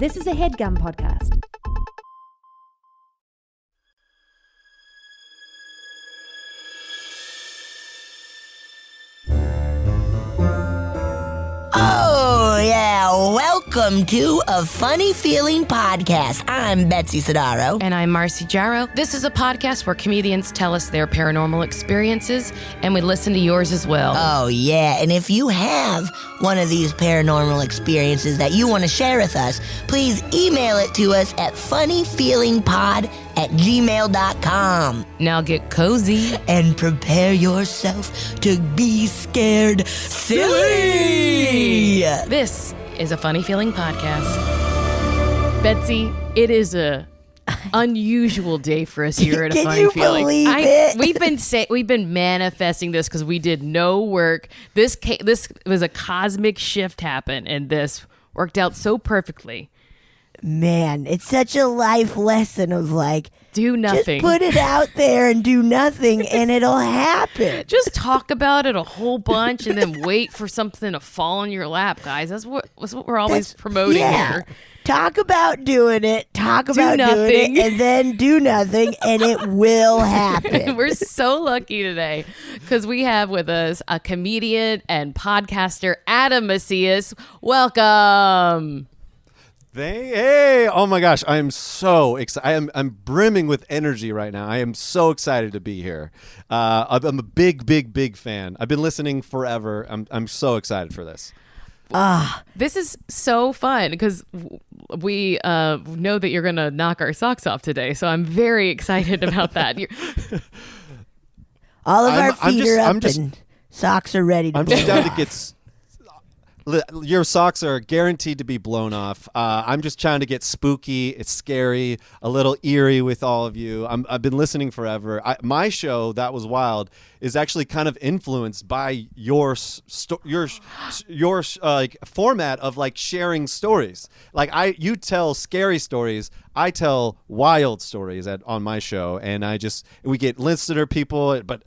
This is a HeadGum podcast. Oh, yeah. Welcome to A Funny Feeling Podcast. I'm Betsy Sidaro. And I'm Marcy Jarrow. This is a podcast where comedians tell us their paranormal experiences, and we listen to yours as well. Oh, yeah. And if you have one of these paranormal experiences that you want to share with us, please email it to us at funnyfeelingpod@gmail.com. Now get cozy. And prepare yourself to be scared silly. This is a Funny Feeling podcast. Betsy, it is a unusual day for us here at A Funny Feeling. Believe it? We've been manifesting this because we did no work. This was a cosmic shift happen, and this worked out so perfectly. Man, it's such a life lesson of like, do nothing. Just put it out there and do nothing, and it'll happen. Just talk about it a whole bunch, and then wait for something to fall in your lap, guys. That's what we're always promoting here. Talk about doing it. Talk about doing it, and then do nothing, and it will happen. We're so lucky today because we have with us a comedian and podcaster, Adam Macias. Welcome. Hey, oh my gosh, I'm so excited. I'm brimming with energy right now. I am so excited to be here. I'm a big fan. I've been listening forever. I'm so excited for this. This is so fun because we know that you're going to knock our socks off today. So I'm very excited about that. All of our feet are up and socks are ready to I'm blow just down off. to get... Your socks are guaranteed to be blown off. I'm just trying to get spooky. It's scary, a little eerie with all of you. I've been listening forever. My show, That Was Wild, is actually kind of influenced by your like format of like sharing stories. Like you tell scary stories, I tell wild stories on my show, and we get listener people, but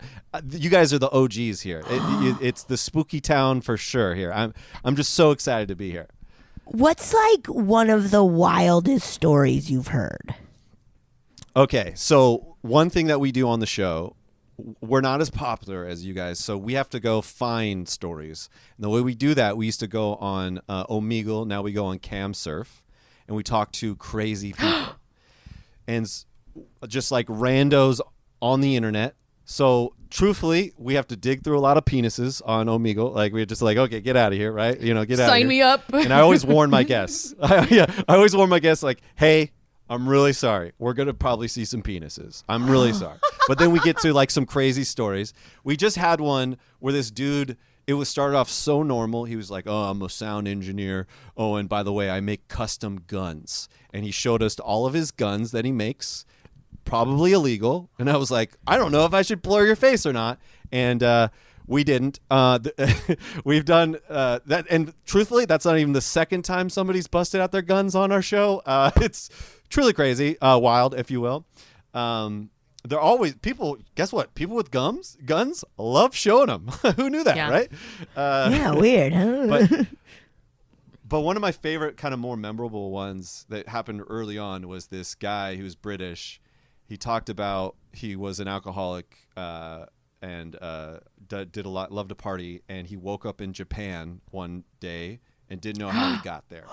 you guys are the OGs here. It's the spooky town for sure here. I'm just so excited to be here. What's like one of the wildest stories you've heard? Okay, so one thing that we do on the show, we're not as popular as you guys, so we have to go find stories. And the way we do that, we used to go on Omegle, now we go on Cam Surf, and we talk to crazy people. And just like randos on the internet. So truthfully, we have to dig through a lot of penises on Omegle. Like we're just like, okay, get out of here, right? Get out of here. Sign me up. And I always warn my guests. I always warn my guests like, hey, I'm really sorry. We're going to probably see some penises. I'm really sorry. But then we get to like some crazy stories. We just had one where this dude, it was started off so normal. He was like, oh, I'm a sound engineer. Oh, and by the way, I make custom guns. And he showed us all of his guns that he makes. Probably illegal. And I was like, I don't know if I should blur your face or not. And we didn't. We've done that. And truthfully, that's not even the second time somebody's busted out their guns on our show. It's truly crazy, wild, if you will. They're always people. Guess what? People with guns love showing them. Who knew that, right? Yeah, weird, huh? But one of my favorite kind of more memorable ones that happened early on was this guy who's British. He talked about he was an alcoholic and did a lot, loved to party, and he woke up in Japan one day and didn't know how he got there.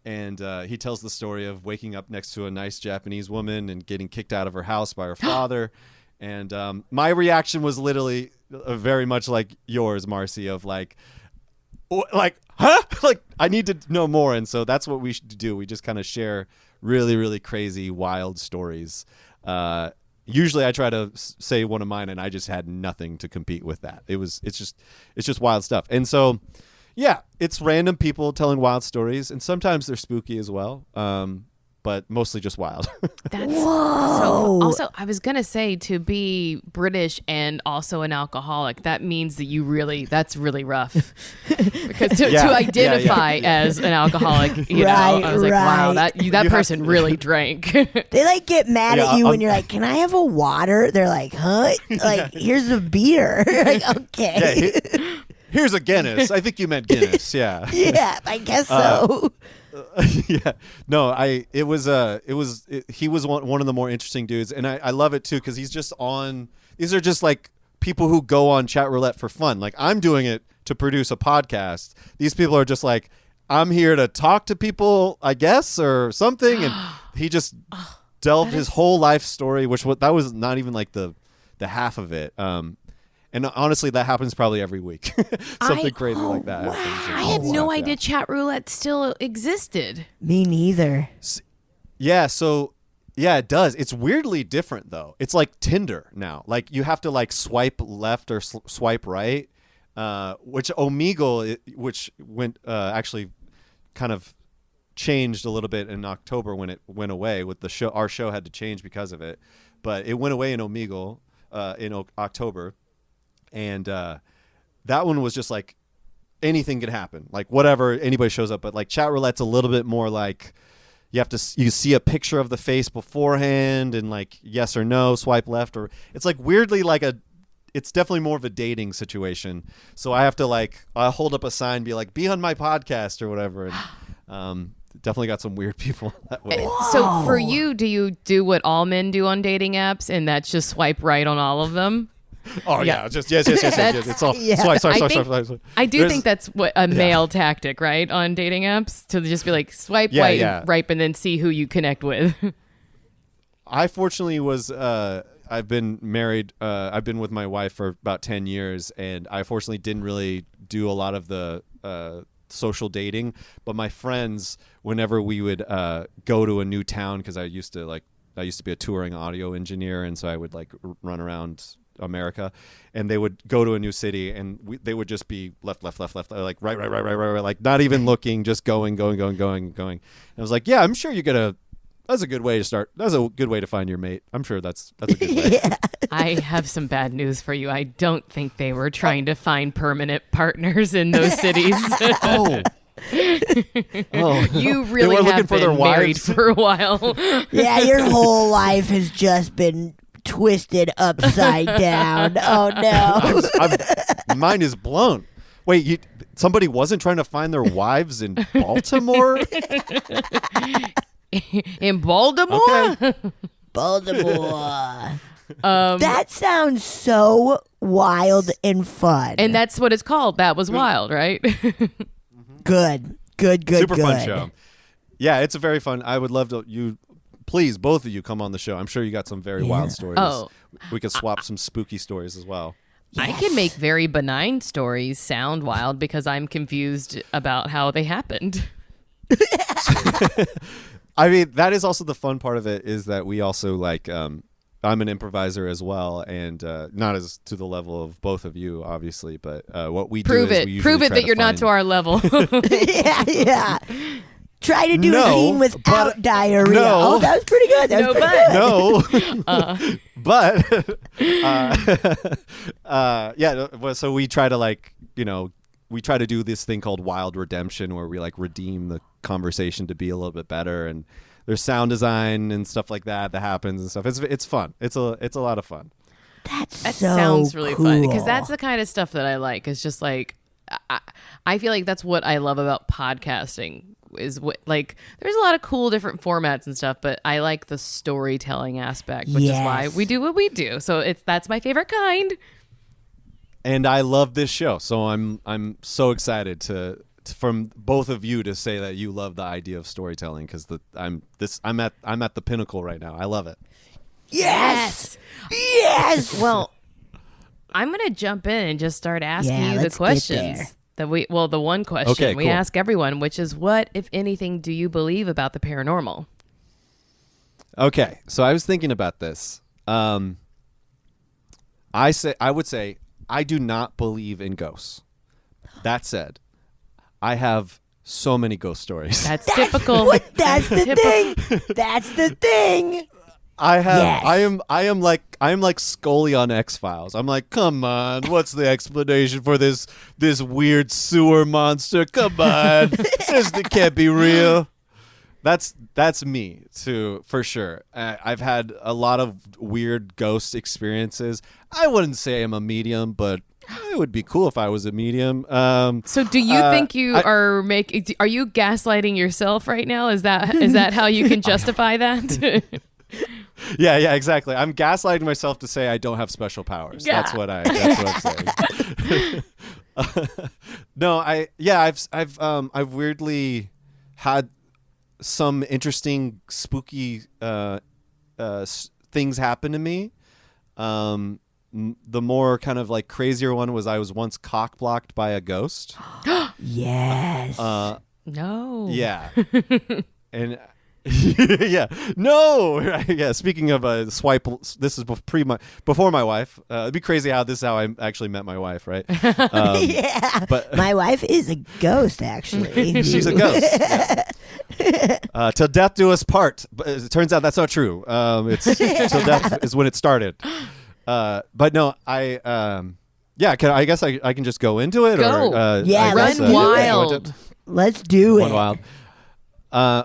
And he tells the story of waking up next to a nice Japanese woman and getting kicked out of her house by her father. And my reaction was literally very much like yours, Marcy, of like, huh? Like, I need to know more. And so that's what we should do. We just kind of share really, really crazy, wild stories. Usually I try to say one of mine, and I just had nothing to compete with that. It's just wild stuff. And so, yeah, it's random people telling wild stories, and sometimes they're spooky as well. But mostly just wild. That's so. Also, I was gonna say, to be British and also an alcoholic, that means that that's really rough. Because to identify as an alcoholic, you know, I was like, wow, that person really drank. They like get mad at you when you're like, "Can I have a water?" They're like, "Huh?" Like, here's a beer. Like, okay. Here's a Guinness. I think you meant Guinness. Yeah. Yeah, I guess so. Yeah. No, he was one of the more interesting dudes. And I love it too, because he's just on, these are just like people who go on chat roulette for fun. Like I'm doing it to produce a podcast. These people are just like, I'm here to talk to people, I guess, or something. And he just delved his whole life story, that was not even like the half of it. And honestly, that happens probably every week. Something crazy like that happens. I had no idea chat roulette still existed. Me neither. Yeah, so yeah, it does. It's weirdly different though. It's like Tinder now. Like you have to like swipe left or swipe right, which Omegle, which went actually kind of changed a little bit in October when it went away with the show. Our show had to change because of it, but it went away in Omegle in October. And that one was just like anything could happen, like whatever, anybody shows up. But like chat roulette's a little bit more like you see a picture of the face beforehand and like yes or no, swipe left, or it's like weirdly like it's definitely more of a dating situation. So I have to like I hold up a sign, be like, be on my podcast or whatever. And definitely got some weird people that way. So for you, do you do what all men do on dating apps, and that's just swipe right on all of them? Oh yeah, just yes. It's all swipe. I do think that's what a male tactic, right, on dating apps, to just be like swipe right, and then see who you connect with. I fortunately was. I've been married. I've been with my wife for about 10 years, and I fortunately didn't really do a lot of the social dating. But my friends, whenever we would go to a new town, because I used to be a touring audio engineer, and so I would like run around America, and they would go to a new city, and they would just be left, like right, like not even looking, just going. And I was like, yeah, I'm sure that's a good way to start. That's a good way to find your mate. I'm sure that's a good way. Yeah. I have some bad news for you. I don't think they were trying to find permanent partners in those cities. Oh. You really have been married for a while. Yeah, your whole life has just been twisted upside down. Oh no. Mine is blown. Wait, somebody wasn't trying to find their wives in Baltimore? In Baltimore? Okay. Baltimore. That sounds so wild and fun. And that's what it's called. That was wild, right? Good. Super fun show. Yeah, it's a very fun. I would love to please, both of you, come on the show. I'm sure you got some very wild stories. Oh. We could swap some spooky stories as well. Yes. I can make very benign stories sound wild because I'm confused about how they happened. I mean, that is also the fun part of it, is that we also like, I'm an improviser as well, and not as to the level of both of you, obviously, but what we do is we usually prove it that you're not to our level. Yeah. Try to do a scene without diarrhea. No. Oh, that was pretty good. So we try to we try to do this thing called wild redemption, where we like redeem the conversation to be a little bit better, and there's sound design and stuff like that happens and stuff. It's fun. It's a lot of fun. That sounds really cool. fun, because that's the kind of stuff that I like. It's just like I feel like that's what I love about podcasting. Is what, like, there's a lot of cool different formats and stuff, but I like the storytelling aspect, which is why we do what we do. So that's my favorite kind. And I love this show, so I'm so excited to from both of you to say that you love the idea of storytelling, because I'm at the pinnacle right now. I love it. Yes. Well, I'm gonna jump in and just start asking you the questions. The one question we ask everyone, which is, what, if anything, do you believe about the paranormal? Okay, so I was thinking about this. I would say I do not believe in ghosts. That said, I have so many ghost stories. That's typical. That's the thing. That's the thing. I have. Yes. I am like Scully on X-Files. I'm like, come on, what's the explanation for this weird sewer monster? Come on, this can't be real. That's me too, for sure. I've had a lot of weird ghost experiences. I wouldn't say I'm a medium, but it would be cool if I was a medium. So do you think you are you gaslighting yourself right now? Is that how you can justify that? Yeah, exactly. I'm gaslighting myself to say I don't have special powers. Yeah. That's what I'm saying. No, I've weirdly had some interesting spooky things happen to me. The more kind of like crazier one was I was once cock blocked by a ghost. Yes. No. Yeah. And yeah. No. Yeah. Speaking of swipe, this is before my wife. It'd be crazy how I actually met my wife, right? Yeah. But my wife is a ghost, actually. she's a ghost. Yeah. Till death do us part. But it turns out that's not true. It's till death is when it started. But no, I guess I can just go into it. Go. Or, Yeah, run wild. Let's do it. Run wild.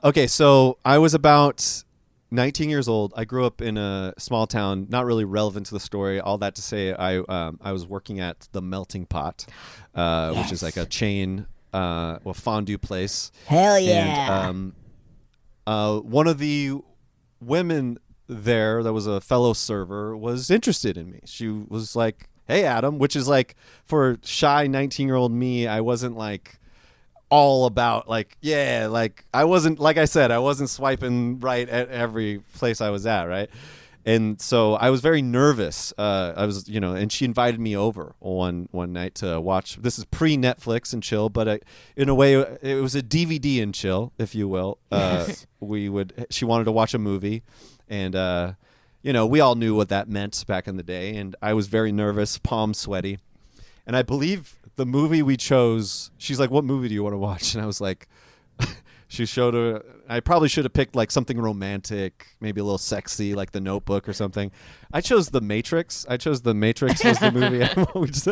Okay, so I was about 19 years old. I grew up in a small town, not really relevant to the story. All that to say, I was working at the Melting Pot, which is like a chain, fondue place. Hell yeah. And one of the women there that was a fellow server was interested in me. She was like, "Hey, Adam," which is like, for shy 19-year-old me, I wasn't like all about like, yeah, like I wasn't, like I said, I wasn't swiping right at every place I was at, right? And so I was very nervous. I was, and she invited me over one night to watch. This is pre-Netflix and chill, but in a way, it was a DVD and chill, if you will. Yes. She wanted to watch a movie, and we all knew what that meant back in the day. And I was very nervous, palms sweaty, and I believe the movie we chose, she's like, "What movie do you want to watch?" And I was like, she showed her, I probably should have picked like something romantic, maybe a little sexy, like The Notebook or something. I chose The Matrix. Was the movie. It's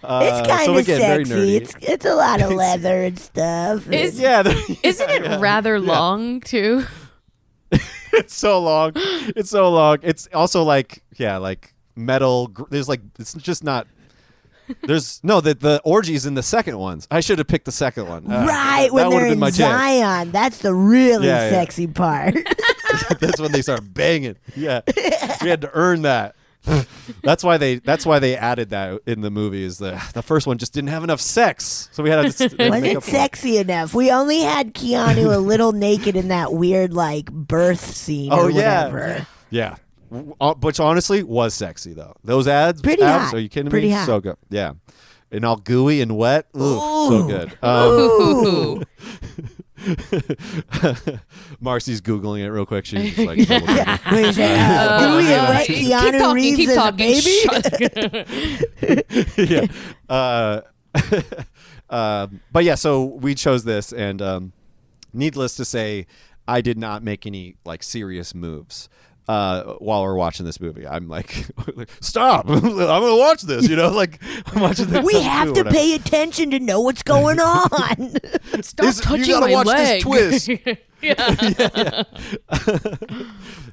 kind of sexy. It's a lot of leather and stuff. Isn't it rather long too? It's so long. It's also like, like metal. There's like, it's just not. There's the orgies in the second ones. I should have picked the second one. Right, when they're in Zion. That's the really sexy part. That's when they start banging. Yeah. We had to earn that. That's why they added that in the movie. Is the first one just didn't have enough sex, so we had to wasn't sexy enough. We only had Keanu a little naked in that weird like birth scene. Or whatever. Yeah. Which honestly was sexy though. Those abs, hot. Are you kidding Pretty me? hot. So good. Yeah. And all gooey and wet. Ooh, so good. Ooh. Marcy's Googling it real quick. She's just like, Wait a second. Gooey and wet Keanu Reeves as a baby? Yeah. But yeah, so we chose this, and needless to say, I did not make any like serious moves. While we're watching this movie, I'm like, stop! I'm gonna watch this. Like I'm watching this. We have to pay attention to know what's going on. Stop touching you gotta my watch leg. This twist. Yeah.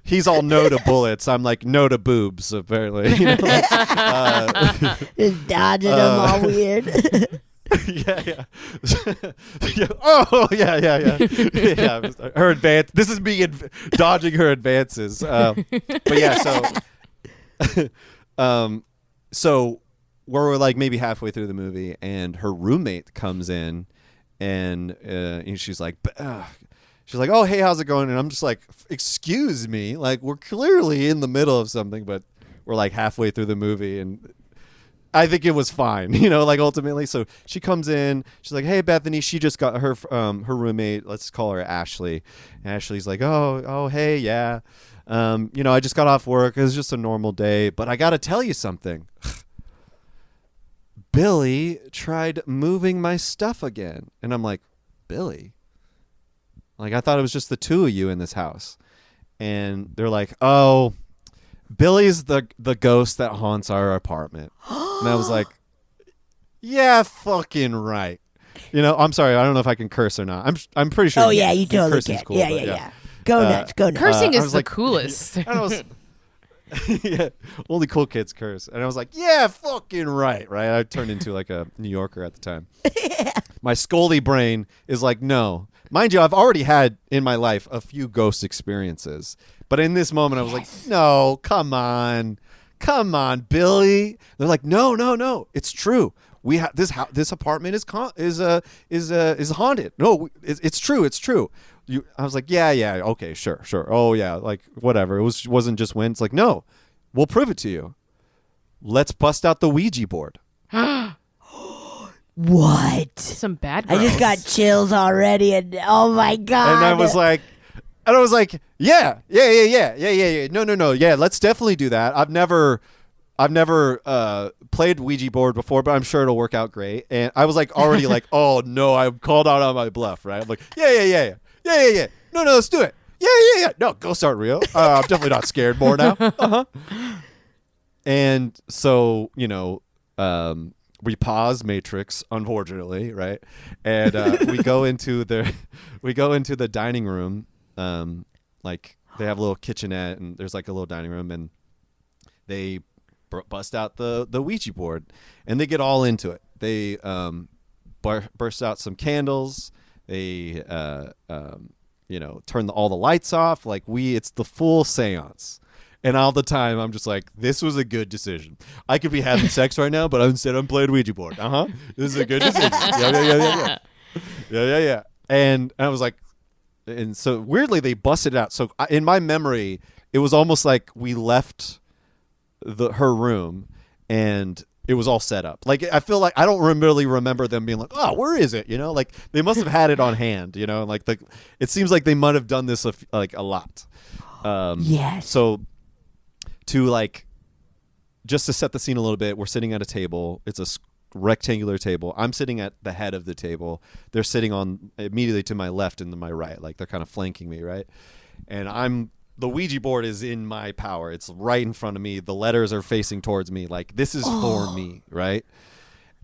He's all no to bullets. I'm like no to boobs. Apparently, Just dodging them all weird. Yeah. Oh, yeah. Her advance. This is me dodging her advances. But yeah, so we're like maybe halfway through the movie, and her roommate comes in, and she's like, "Oh, hey, how's it going?" And I'm just like, "Excuse me, like we're clearly in the middle of something, but we're like halfway through the movie, and." I think it was fine, like ultimately. So she comes in. She's like, "Hey, Bethany." She just got her roommate. Let's call her Ashley. And Ashley's like, "Oh, hey, yeah. I just got off work. It was just a normal day, but I got to tell you something. Billy tried moving my stuff again." And I'm like, "Billy? Like I thought it was just the two of you in this house." And they're like, "Oh, Billy's the ghost that haunts our apartment." And I was like, "Yeah, fucking right." I'm sorry. I don't know if I can curse or not. I'm pretty sure. Oh yeah, you totally can. Cool, yeah. Go nuts. Cursing is was the like, coolest. And Yeah, only cool kids curse. And I was like, yeah, fucking right. I turned into like a New Yorker at the time. My Scully brain is like, no. Mind you, I've already had in my life a few ghost experiences. But in this moment, I was like, no, come on, Billy. They're like, no, it's true. We have this apartment is haunted. No, it's true. I was like, yeah, okay, sure. Oh yeah, like whatever. It wasn't just wind. It's like, no, we'll prove it to you. Let's bust out the Ouija board. What? Some bad I girls. just got chills already, and oh my god! And I was like, yeah. No. Yeah, let's definitely do that. I've never played Ouija board before, but I'm sure it'll work out great. And I was like already like, oh no, I'm called out on my bluff, right? I'm like, yeah. No, let's do it. Yeah. No, ghosts aren't real. I'm definitely not scared more now. Uh-huh. And so, we pause Matrix, unfortunately, right? And we go into the dining room. Like they have a little kitchenette, and there's like a little dining room, and they bust out the Ouija board, and they get all into it. They burst out some candles. They turn all the lights off. Like it's the full seance. And all the time, I'm just like, this was a good decision. I could be having sex right now, but instead I'm playing Ouija board. This is a good decision. Yeah. And I was like, and so weirdly, they busted it out. So in my memory, it was almost like we left her room and it was all set up. Like, I feel like I don't really remember them being like, oh, where is it? Like they must have had it on hand, like it seems like they might have done this a lot. Yes. So just to set the scene a little bit, we're sitting at a table. It's a rectangular table. I'm sitting at the head of the table. They're sitting on immediately to my left and to my right. Like they're kind of flanking me, right? And the Ouija board is in my power. It's right in front of me. The letters are facing towards me. Like this is for me, right?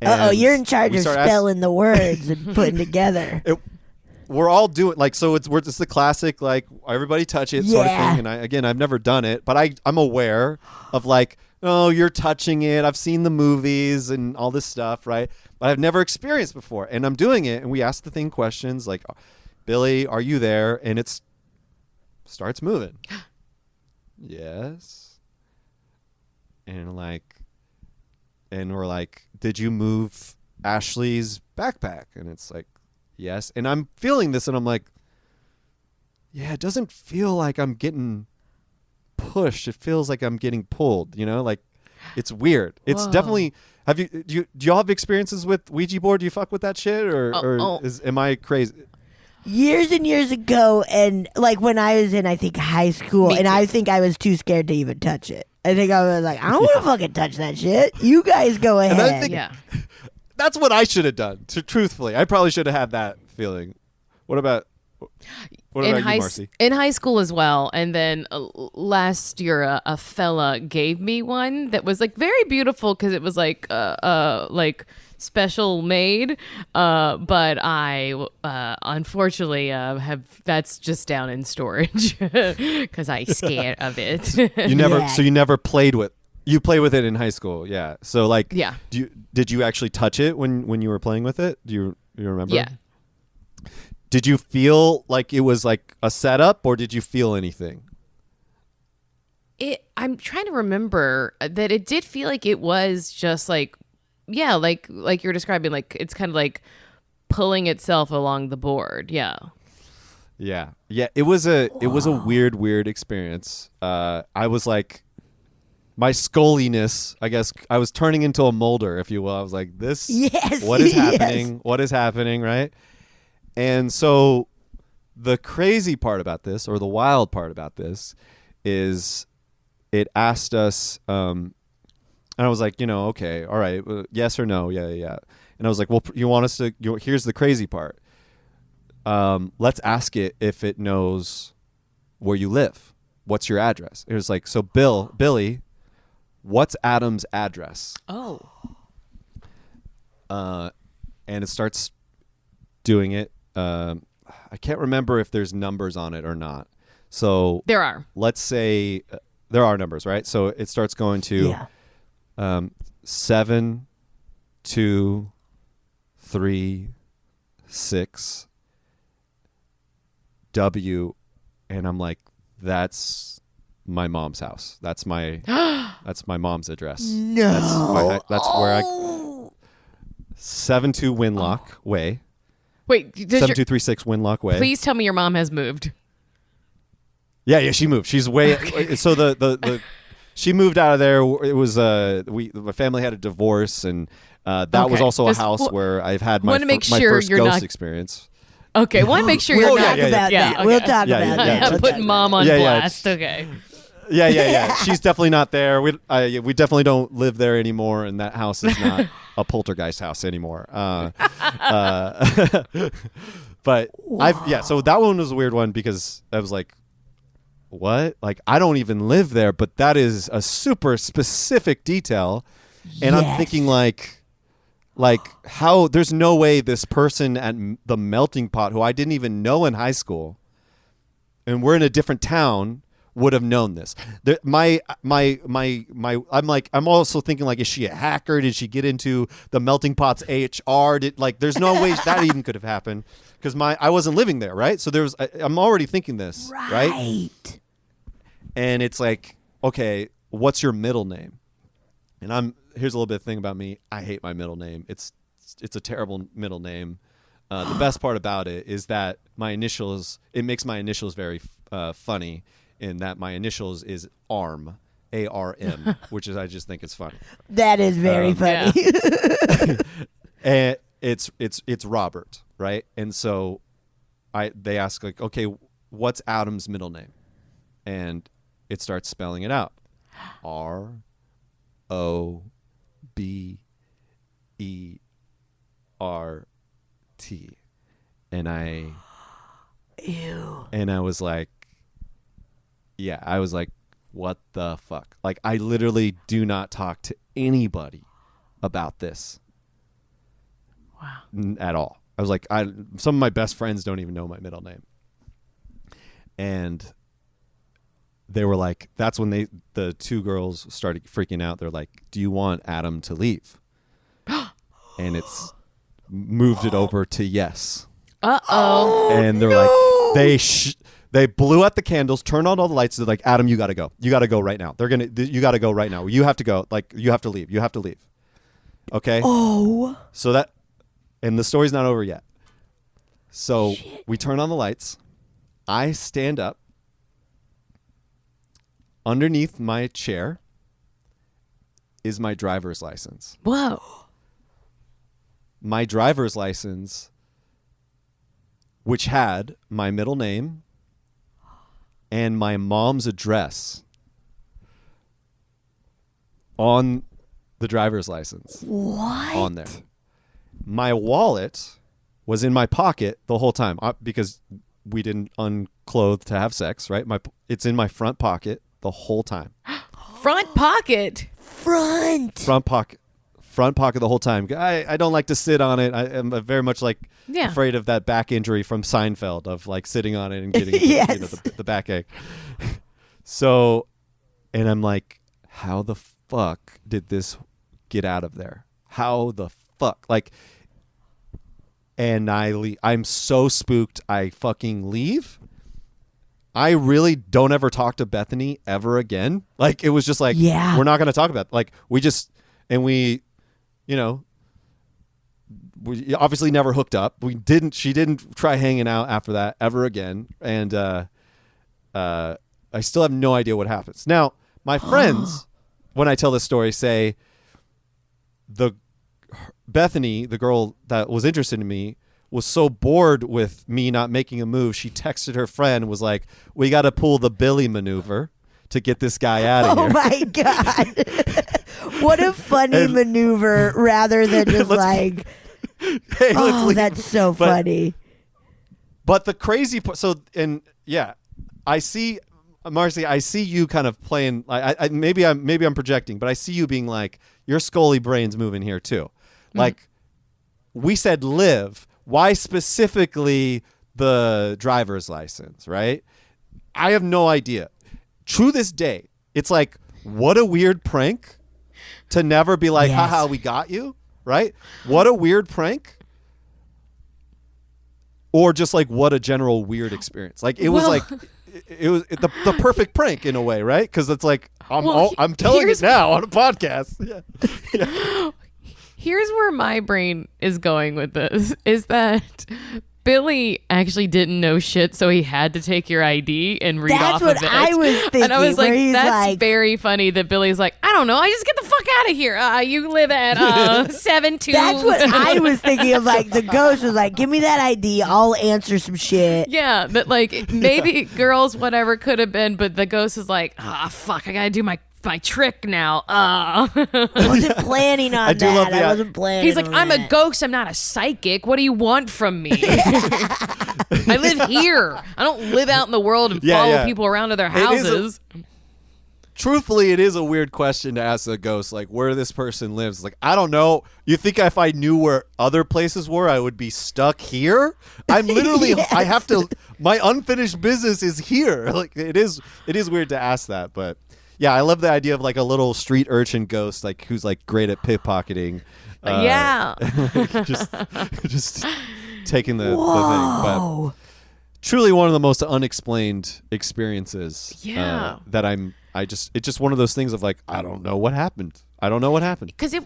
You're in charge of spelling the words and putting together. We're all doing it's the classic like everybody touch it sort of thing. And I've never done it, but I'm aware of like, oh, you're touching it. I've seen the movies and all this stuff, right? But I've never experienced before, and I'm doing it. And we ask the thing questions like, Billy, are you there? And it starts moving. Yes. And we're like, did you move Ashley's backpack? And it's like, yes. And I'm feeling this and I'm like, yeah, it doesn't feel like I'm getting pushed. It feels like I'm getting pulled, like it's weird. It's definitely, do y'all have experiences with Ouija board? Do you fuck with that shit am I crazy? Years and years ago, and like when I was in, I think high school, and I think I was too scared to even touch it. I think I was like, I don't want to fucking touch that shit. You guys go ahead. And I think that's what I should have done. Truthfully, I probably should have had that feeling. What about you, Marcy? In high school as well. And then last year, a fella gave me one that was like very beautiful because it was like special made. But I unfortunately that's just down in storage because I scared of it. So you never played with. You play with it in high school, yeah. So like, yeah. Did you actually touch it when you were playing with it? Do you remember? Yeah. Did you feel like it was like a setup, or did you feel anything? I'm trying to remember that it did feel like it was just like, yeah, like you're describing, like it's kind of like pulling itself along the board. Yeah. Yeah. It was a weird experience. I was like, my sculliness, I guess, I was turning into a molder, if you will. I was like, what is happening? What is happening, right? And so the crazy part about this, or the wild part about this, is it asked us, and I was like, okay, all right, yes or no, yeah. And I was like, well, you want us to, here's the crazy part. Let's ask it if it knows where you live. What's your address? It was like, so Billy, what's Adam's address? Oh. And it starts doing it. I can't remember if there's numbers on it or not. So there are. Let's say, there are numbers, right? So it starts going to 7, 2, 3, 6, W, and I'm like, that's my mom's house. That's my mom's address. No. That's where I 72 Winlock Way. Wait, 7236 Winlock Way. Please tell me your mom has moved. Yeah, she moved. She's way so the she moved out of there. It was my family had a divorce, and that was also a house where I've had my first ghost experience. Okay, want to make sure you're not about that. Okay. We'll talk about that. I'm putting mom on blast. Okay. Yeah. She's definitely not there. We definitely don't live there anymore, and that house is not a poltergeist house anymore. But so that one was a weird one because I was like, what? Like, I don't even live there, but that is a super specific detail, and I'm thinking like how there's no way this person at the melting pot who I didn't even know in high school, and we're in a different town, would have known this. I'm also thinking like, is she a hacker? Did she get into the melting pot's HR? There's no way that even could have happened because I wasn't living there, right? So I'm already thinking this, right? And it's like, okay, what's your middle name? And here's a little bit of thing about me. I hate my middle name. It's a terrible middle name. The best part about it is that it makes my initials very funny, in that my initials is ARM, ARM, which is, I just think it's funny. That is very funny. Yeah. And it's Robert, right? And so they ask like, okay, what's Adam's middle name? And it starts spelling it out. ROBERT. And I was like, I was like, what the fuck? Like, I literally do not talk to anybody about this. Wow. At all. I was like, some of my best friends don't even know my middle name. And they were like, that's when the two girls started freaking out. They're like, do you want Adam to leave? And it's moved it over to yes. Uh-oh. And they're like, they blew out the candles, turned on all the lights. They're like, Adam, you got to go. You got to go right now. You got to go right now. You have to go. Like, you have to leave. You have to leave. Okay? Oh. So and the story's not over yet. So we turn on the lights. I stand up. Underneath my chair is my driver's license. Whoa. My driver's license, which had my middle name and my mom's address on the driver's license. What? On there. My wallet was in my pocket the whole time because we didn't unclothe to have sex, right? It's in my front pocket the whole time. Front pocket? Front pocket the whole time. I don't like to sit on it. I am very much afraid of that back injury from Seinfeld of like sitting on it and getting the backache. So, and I'm like, how the fuck did this get out of there? How the fuck? Like, and I'm so spooked. I fucking leave. I really don't ever talk to Bethany ever again. Like, it was just like, we're not going to talk about it. Like, we obviously never hooked up. She didn't try hanging out after that ever again. And I still have no idea what happens. Now, my friends, when I tell this story, say Bethany, the girl that was interested in me, was so bored with me not making a move, she texted her friend and was like, we got to pull the Billy maneuver to get this guy out of here. Oh my God. What a funny maneuver rather than just like, that's so funny. But the crazy part, I see, Marcy, I see you kind of playing, maybe I'm projecting, but I see you being like, your Scully brain's moving here too. Like, we said live. Why specifically the driver's license, right? I have no idea. To this day, it's like, what a weird prank to never be like, haha, we got you, right? What a weird prank. Or just like, what a general weird experience. Like, it was like, it was the perfect prank in a way, right? Because it's like, I'm telling it now on a podcast. Yeah. Here's where my brain is going with this, is that Billy actually didn't know shit, so he had to take your ID and read off of it. That's what I was thinking. And I was like, that's very funny that Billy's like, I don't know, I just get the fuck out of here. You live at 72. That's what I was thinking of. Like, the ghost was like, give me that ID, I'll answer some shit. Yeah, that like maybe girls, whatever could have been, but the ghost is like, fuck, I gotta do my trick now. I wasn't planning on that. I wasn't planning. He's like, on I'm that. a ghost. I'm not a psychic. What do you want from me? I live here. I don't live out in the world and follow people around to their houses. Truthfully, it is a weird question to ask a ghost, like where this person lives. Like, I don't know. You think if I knew where other places were, I would be stuck here? I'm literally, I have to, my unfinished business is here. Like, it is weird to ask that, but. Yeah, I love the idea of like a little street urchin ghost, like who's like great at pickpocketing. Just taking the thing. But truly one of the most unexplained experiences. Yeah. It's just one of those things of like, I don't know what happened. Because it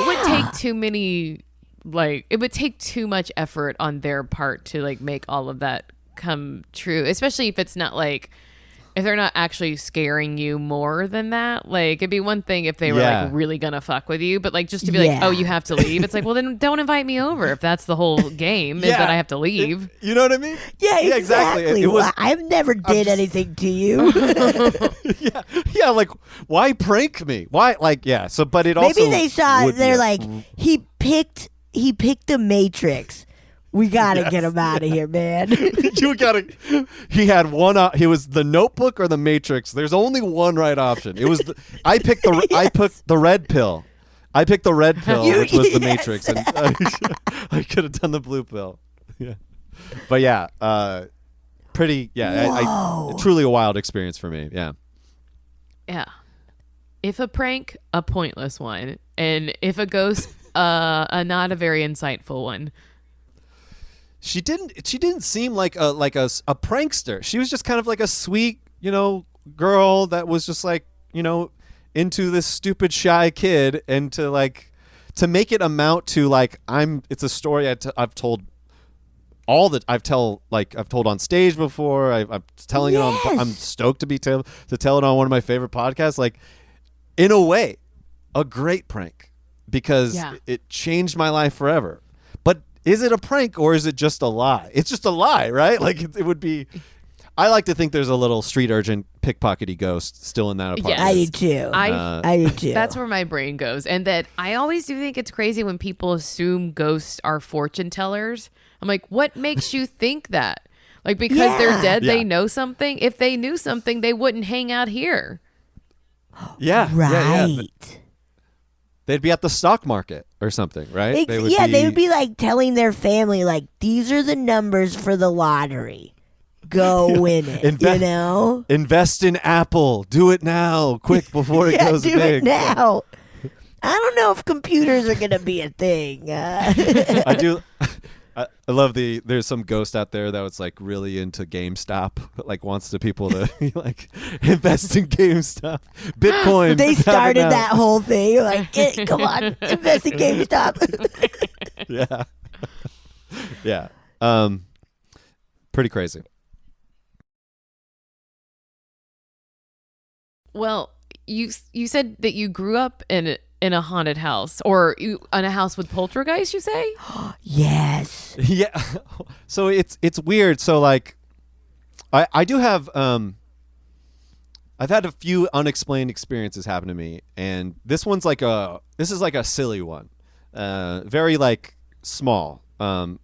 would take too many, like, it would take too much effort on their part to like make all of that come true, especially if it's not like, if they're not actually scaring you more than that. Like, it'd be one thing if they were like really gonna fuck with you, but like just to be like, oh, you have to leave. It's like, well, then don't invite me over if that's the whole game is that I have to leave. You know what I mean? Yeah, exactly. I've never did anything to you. yeah. Like, why prank me? Why? Like, yeah. So, but it also maybe they saw. They're like, he picked the Matrix. We gotta get him out of here, man. He had one. He was the Notebook or the Matrix. There's only one right option. It was. I picked the red pill. I picked the red pill, which was the Matrix, and I could have done the blue pill. Yeah, but yeah, pretty. Yeah, truly a wild experience for me. Yeah. Yeah. If a prank, a pointless one, and if a ghost, a not a very insightful one. She didn't seem like a prankster. She was just kind of like a sweet, girl that was just like, into this stupid shy kid, and to make it amount to like it's a story I've told I've told on stage before. I'm telling it on. I'm stoked to tell it on one of my favorite podcasts. Like, in a way, a great prank because it changed my life forever. But is it a prank or is it just a lie? It's just a lie, right? Like, it would be. I like to think there's a little street urchin pickpockety ghost still in that apartment. Yes. I do too. I do too. That's where my brain goes. And that I always do think it's crazy when people assume ghosts are fortune tellers. I'm like, what makes you think that? Like, because they're dead, they know something? If they knew something, they wouldn't hang out here. Yeah. Right. Yeah. They'd be at the stock market or something, right? They would be like telling their family, like, these are the numbers for the lottery. Go win it, Invest in Apple. Do it now, quick, before it goes big. Do it now. I don't know if computers are going to be a thing. I do. I love there's some ghost out there that was like really into GameStop, like wants the people to like invest in GameStop, Bitcoin. They started that whole thing. Like, come on, invest in GameStop. Yeah. Pretty crazy. Well, you said that you grew up in a haunted house, or in a house with poltergeist, you say? Yes. Yeah. So it's weird. So like, I do have I've had a few unexplained experiences happen to me, and this is like a silly one, very like small. In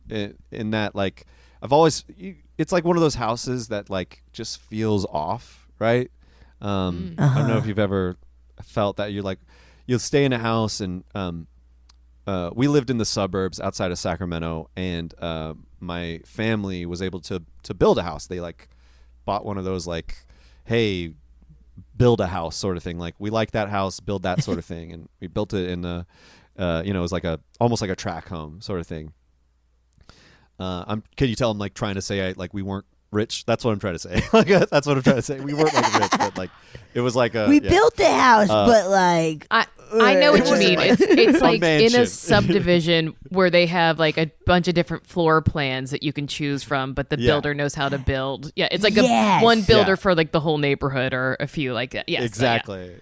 that, like, it's like one of those houses that like just feels off, right? I don't know if you've ever felt that. You'll stay in a house, and we lived in the suburbs outside of Sacramento, and my family was able to build a house. They like bought one of those like, hey, build a house sort of thing. Like we like that house, build that sort of thing, and we built it in the, it was like almost like a track home sort of thing. Can you tell I'm like trying to say we weren't rich? That's what I'm trying to say. That's what I'm trying to say. We weren't like rich, but like it was like we built a house, but like I know what you mean. It's like in mansion. a subdivision where they have like a bunch of different floor plans that you can choose from, but the builder knows how to build. Yeah, it's like one builder for like the whole neighborhood or a few like that. Yes, exactly.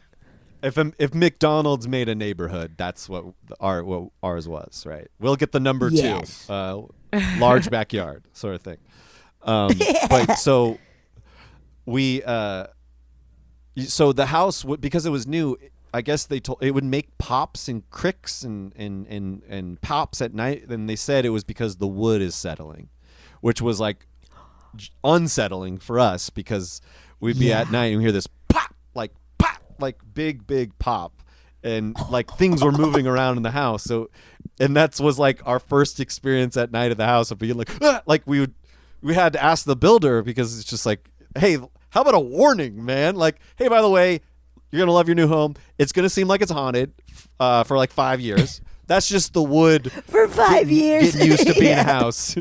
If McDonald's made a neighborhood, that's what ours was, right? We'll get the number 2, large backyard sort of thing. But so we, so the house because it was new, I guess they told it would make pops and cricks and pops at night. And they said it was because the wood is settling, which was like unsettling for us because we'd be at night and we hear this pop, like big pop, and like things were moving around in the house. So, and that was like our first experience at night at the house of being like, like we had to ask the builder because it's just like, hey, how about a warning, man? Like, hey, by the way, you're going to love your new home. It's going to seem like it's haunted for like 5 years. That's just the wood. For 5 years. Getting used to being a house.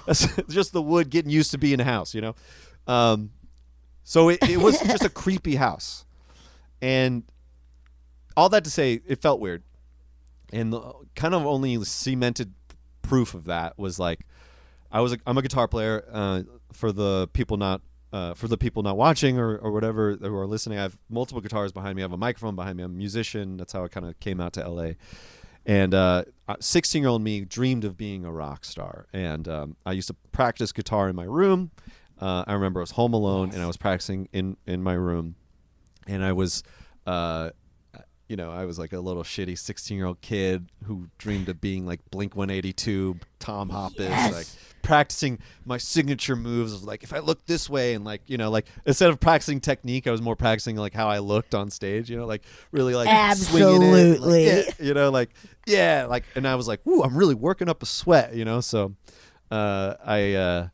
That's just the wood getting used to being a house, you know? So it was just a creepy house. And all that to say, it felt weird. And the kind of only cemented proof of that was like, I'm a guitar player. For the people not watching or whatever who are listening, I have multiple guitars behind me. I have a microphone behind me. I'm a musician. That's how I kind of came out to LA. And 16-year-old me dreamed of being a rock star. And I used to practice guitar in my room. I remember I was home alone and I was practicing in my room. And I was, I was like a little shitty 16-year-old kid who dreamed of being like Blink-182, Tom Hoppus, like practicing my signature moves. I was like, if I look this way and like, like instead of practicing technique, I was more practicing like how I looked on stage, like really like absolutely, swinging it, like, and I was like, ooh, I'm really working up a sweat, So I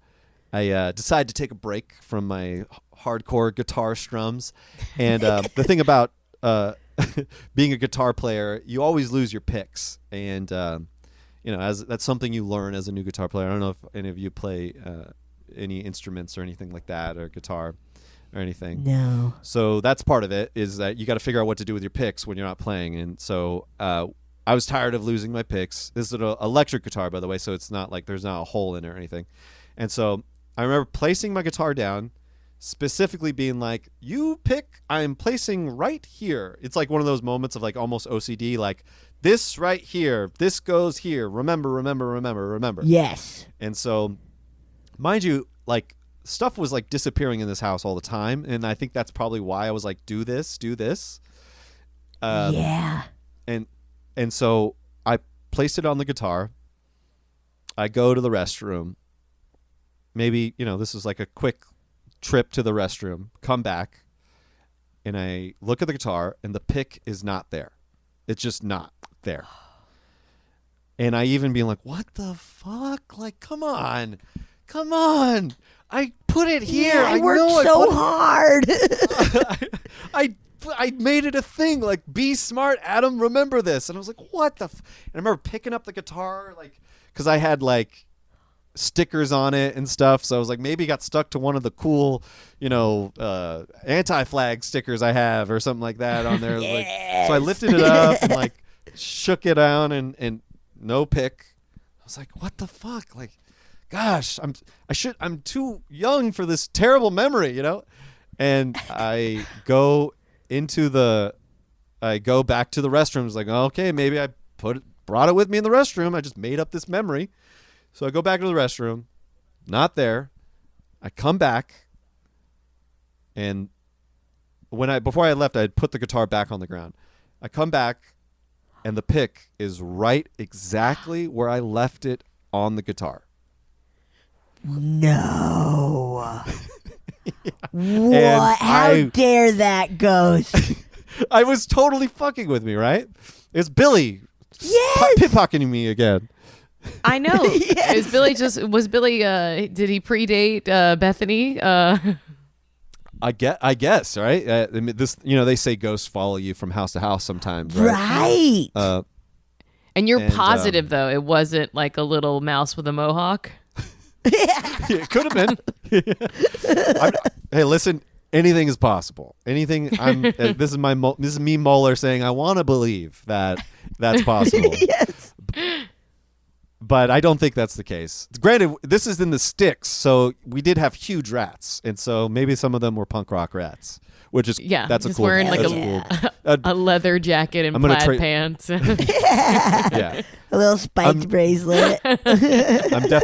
decided to take a break from my hardcore guitar strums. And the thing about being a guitar player, you always lose your picks, and as that's something you learn as a new guitar player. I don't know if any of you play any instruments or anything like that, or guitar or anything. No. So that's part of it, is that you got to figure out what to do with your picks when you're not playing. And so I was tired of losing my picks. This is an electric guitar, by the way, so it's not like there's not a hole in it or anything. And so I remember placing my guitar down, specifically being like, you pick, I'm placing right here. It's like one of those moments of like almost OCD, like this right here, this goes here, remember. Yes. And so, mind you, like stuff was like disappearing in this house all the time, and I think that's probably why I was like, do this. Yeah. And so I placed it on the guitar. I go to the restroom. Maybe, this is like a quick trip to the restroom, come back, and I look at the guitar and the pick is not there. It's just not there. And I even being like, what the fuck? Like, come on. I put it here. Yeah, I worked so hard. I made it a thing. Like, be smart, Adam. Remember this. And I was like, what the? And I remember picking up the guitar, like, because I had like stickers on it and stuff. So I was like, maybe it got stuck to one of the cool, anti-flag stickers I have or something like that on there. Like, so I lifted it up and like shook it down and no pick. I was like, what the fuck? Like, gosh, I'm too young for this terrible memory, And I go back to the restroom. I was like, okay, maybe I brought it with me in the restroom. I just made up this memory. So I go back to the restroom, not there. I come back, and before I left, I had put the guitar back on the ground. I come back, and the pick is right exactly where I left it on the guitar. No. Yeah. What? How dare that ghost? I was totally fucking with me, right? It's Billy. Yes. Pickpocketing me again. I know. Yes. Was Billy did he predate Bethany? I guess, right? I mean, this, they say ghosts follow you from house to house sometimes, right? Right. And you're positive, though, it wasn't like a little mouse with a mohawk? It could have been. Hey, listen, anything is possible. Anything. This is me, Moeller, saying I want to believe that that's possible. Yes. But I don't think that's the case. Granted, this is in the sticks, so we did have huge rats, and so maybe some of them were punk rock rats, which is that's a just cool. wearing like a leather jacket and plaid pants. Yeah, A little spiked bracelet. That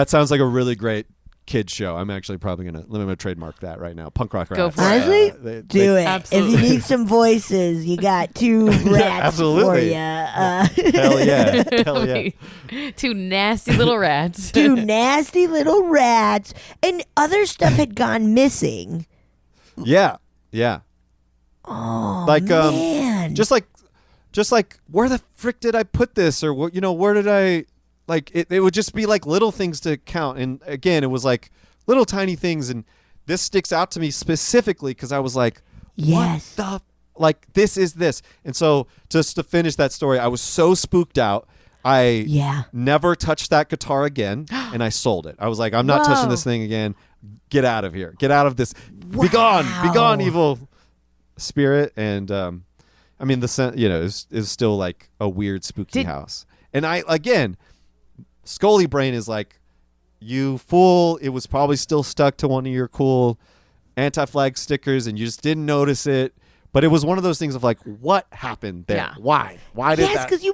sounds like a really great kids show. I'm actually probably gonna trademark that right now. Punk rock rats. Go for it. Honestly, Do it. Absolutely. If you need some voices, you got 2 rats for you. Hell yeah. Hell yeah. 2 nasty little rats. 2 nasty little rats, and other stuff had gone missing. Yeah. Yeah. Oh, Like man. just like where the frick did I put this, or where did I, like, it would just be like little things to count. And again, it was like little tiny things, and this sticks out to me specifically because I was like, yes. what the, like, this is this. And so just to finish that story, I was so spooked out. I never touched that guitar again, and I sold it. I was like, I'm not touching this thing again. Get out of here. Get out of this. Wow. Be gone, evil spirit. And I mean, it was still like a weird, spooky house. And again, Scully brain is like, you fool, it was probably still stuck to one of your cool anti-flag stickers and you just didn't notice it. But it was one of those things of like, what happened there? Yeah. Why did that? Yes, because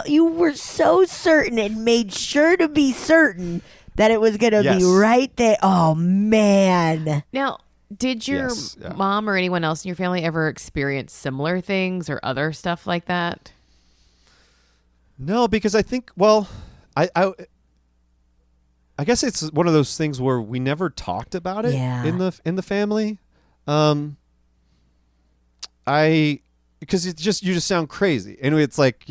you were so certain and made sure to be certain that it was going to be right there. Oh, man. Now, did your mom or anyone else in your family ever experience similar things or other stuff like that? No, because I think, I guess it's one of those things where we never talked about it in the family. Because you just sound crazy. Anyway, it's like,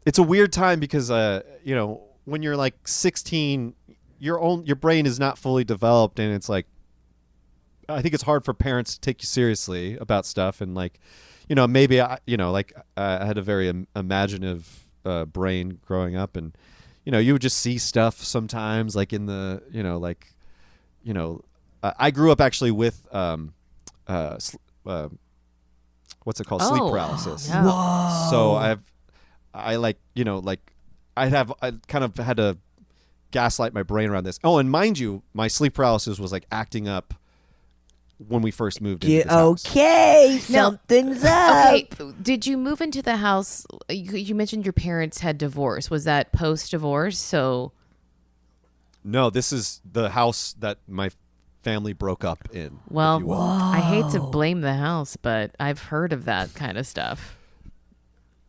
it's a weird time because when you're like 16, your brain is not fully developed, and it's like, I think it's hard for parents to take you seriously about stuff, and like, maybe I had a very imaginative brain growing up, and you would just see stuff sometimes, like in the I grew up actually with what's it called, sleep paralysis. Yeah. Whoa. So I kind of had to gaslight my brain around this. Oh, and mind you, my sleep paralysis was like acting up when we first moved into this house. Okay, something's up. Okay, did you move into the house? You mentioned your parents had divorced. Was that post-divorce? So, no, this is the house that my family broke up in. Well, if you will. I hate to blame the house, but I've heard of that kind of stuff.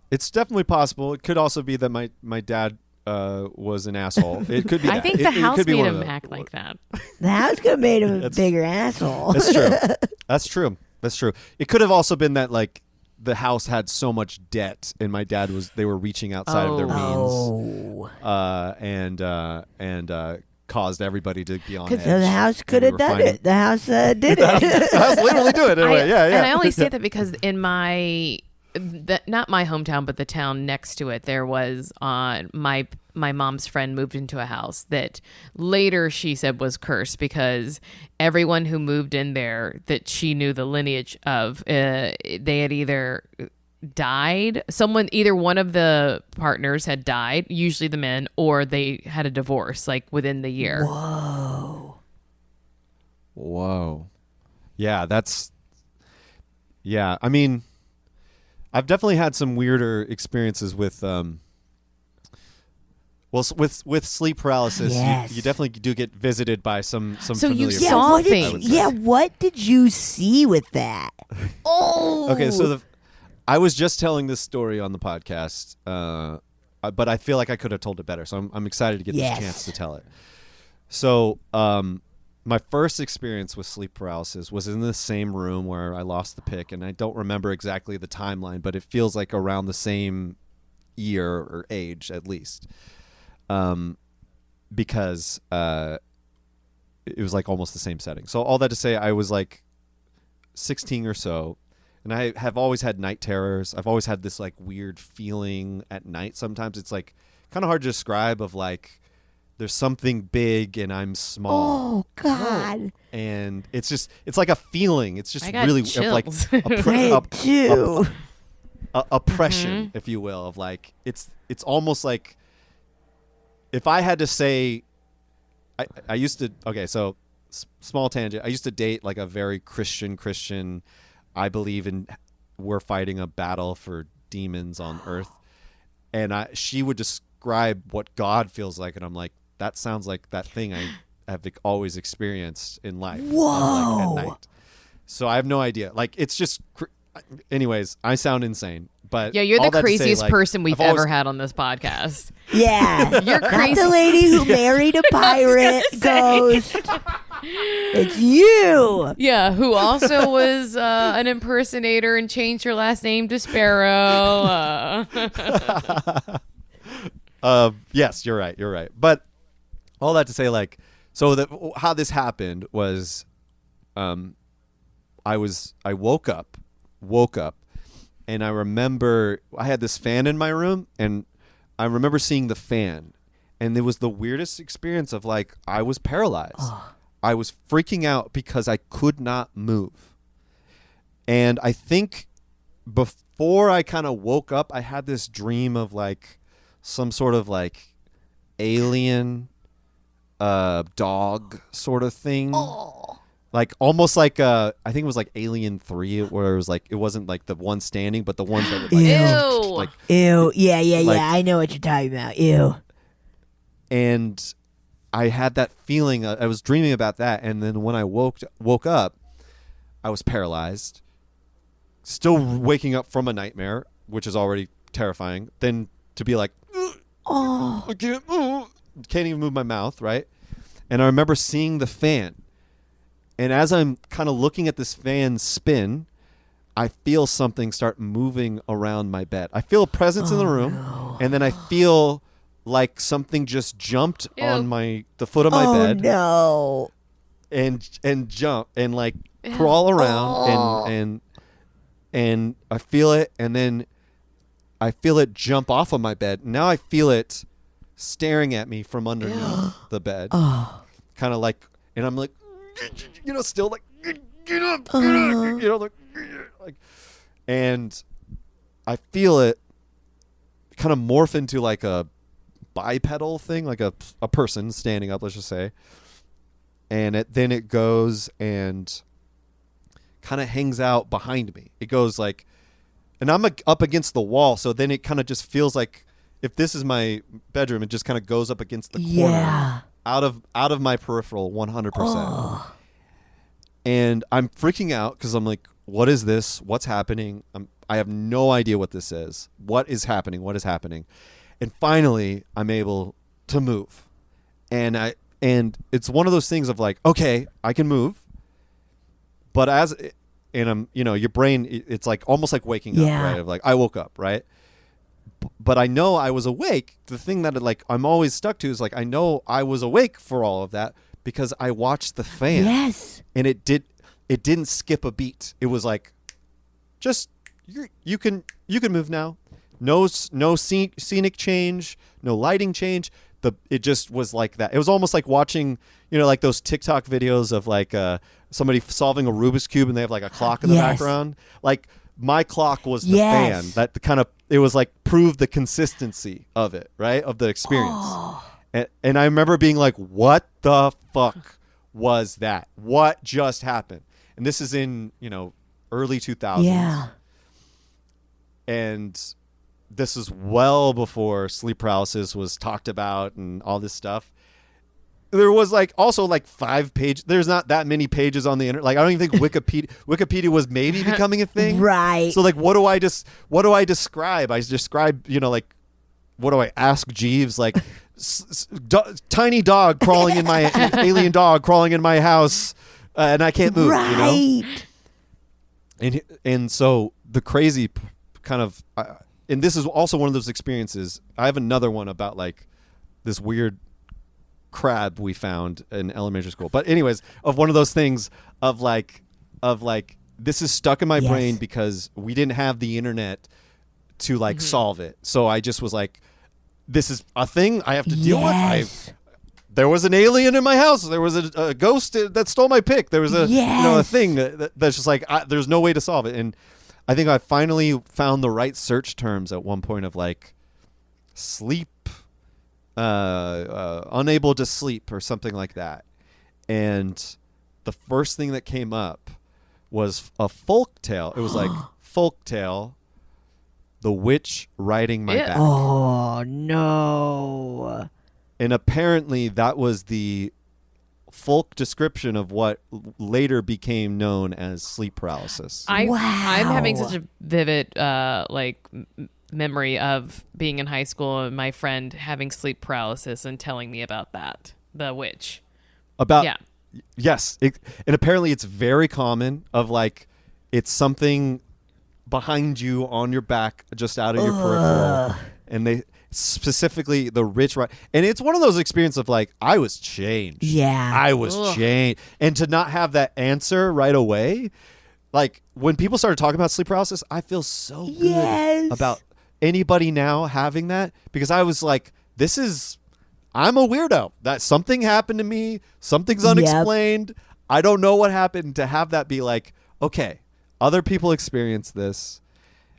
It's definitely possible. It could also be that my dad was an asshole. It could be. I think the house made him act like that. The house could have made him a bigger asshole. That's true. That's true. It could have also been that like the house had so much debt, and my dad they were reaching outside of their means, and caused everybody to be on edge. So the house could have done it. The house did it. The house literally do it anyway. Yeah. And I only say that because in not my hometown, but the town next to it, there was my mom's friend moved into a house that later she said was cursed because everyone who moved in there that she knew the lineage of, they had either died. Either one of the partners had died, usually the men, or they had a divorce like within the year. Whoa. Yeah, I mean, I've definitely had some weirder experiences with with sleep paralysis. Yes. You definitely do get visited by some So familiar you presence, saw I would things. say. What did you see with that? Okay, so I was just telling this story on the podcast, but I feel like I could have told it better. So I'm excited to get this chance to tell it. So my first experience with sleep paralysis was in the same room where I lost the pick, and I don't remember exactly the timeline, but it feels like around the same year or age at least. Because it was like almost the same setting. So all that to say, I was like 16 or so, and I have always had night terrors. I've always had this like weird feeling at night. Sometimes it's like kind of hard to describe, of like there's something big and I'm small. Oh God! And it's like a feeling. It's just I got really chills. like oppression, if you will, of like it's almost like if I had to say, I used to, okay, so small tangent. I used to date like a very Christian. I believe in we're fighting a battle for demons on earth, and she would describe what God feels like, and I'm like, that sounds like that thing I have always experienced in life. Whoa! Like at night. So I have no idea. Like it's just. Anyways, I sound insane, but Yeah, you're all the that to say, craziest like, person we've I've always- ever had on this podcast. Yeah, You're not crazy. the lady who married a pirate ghost. It's you. Yeah, who also was an impersonator and changed her last name to Sparrow. Yes, you're right. But all that to say, like, so how this happened was, I woke up, and I remember I had this fan in my room, and I remember seeing the fan, and it was the weirdest experience of like I was paralyzed. I was freaking out because I could not move. And I think before I kind of woke up, I had this dream of like some sort of like alien dog sort of thing. Like almost like I think it was like Alien 3, where it was like it wasn't like the one standing, but the ones that would like, Ew. like Ew. Yeah. Like- I know what you're talking about. Ew. and I had that feeling. I was dreaming about that, and then when I woke up, I was paralyzed, still waking up from a nightmare, which is already terrifying. Then to be like, I can't move, can't even move my mouth, right? And I remember seeing the fan, and as I'm kind of looking at this fan spin, I feel something start moving around my bed. I feel a presence in the room, and then I feel like something just jumped Ew. on the foot of my bed No. and jump and like crawl around and I feel it, and then I feel it jump off of my bed. Now I feel it staring at me from underneath the bed, kind of like, and I'm like, still like, get up, like, and I feel it kind of morph into like a bipedal thing, like a person standing up, let's just say, and then it goes and kind of hangs out behind me. It goes like, and I'm up against the wall, so then it kind of just feels like if this is my bedroom, it just kind of goes up against the corner, out of my peripheral 100%. And I'm freaking out because I'm like, what is this? What's happening? I have no idea what this is. What is happening? And finally, I'm able to move. And it's one of those things of like, okay, I can move. But your brain, it's like almost like waking up, right? Of like, I woke up, right? But I know I was awake. The thing that like I'm always stuck to is like, I know I was awake for all of that because I watched the fan. Yes. And it didn't skip a beat. It was like, just you can move now. No scenic change, no lighting change. It just was like that. It was almost like watching, like those TikTok videos of like somebody solving a Rubik's Cube and they have like a clock in the background. Like my clock was the fan that it was like proved the consistency of it, right? Of the experience. And I remember being like, what the fuck was that? What just happened? And this is in, early 2000s. Yeah. And this is well before sleep paralysis was talked about and all this stuff. There was like also like 5 pages. There's not that many pages on the internet. Like I don't even think Wikipedia was maybe becoming a thing. Right. So like, what do I describe? I describe, like, what do I ask Jeeves? Like tiny dog crawling in my alien dog crawling in my house. And I can't move, right. And so the crazy kind of, and this is also one of those experiences. I have another one about like this weird crab we found in elementary school. But anyways, of one of those things of like this is stuck in my brain because we didn't have the internet to like solve it. So I just was like, this is a thing I have to deal with. There was an alien in my house. There was a ghost that stole my pick. There was a a thing that's just like there's no way to solve it. And I think I finally found the right search terms at one point of like sleep, unable to sleep or something like that. And the first thing that came up was a folk tale. It was like folk tale, the witch riding my back. Oh no. And apparently that was the folk description of what later became known as sleep paralysis. I'm having such a vivid memory of being in high school and my friend having sleep paralysis and telling me about that, the witch. Yes. And apparently it's very common of like, it's something behind you on your back, just out of your peripheral. And they specifically the rich, right? And it's one of those experiences of like, I was changed. Yeah. I was changed. And to not have that answer right away, like when people started talking about sleep paralysis, I feel so good about anybody now having that, because I was like, I'm a weirdo. That something happened to me. Something's unexplained. I don't know what happened. To have that be like, okay, other people experience this.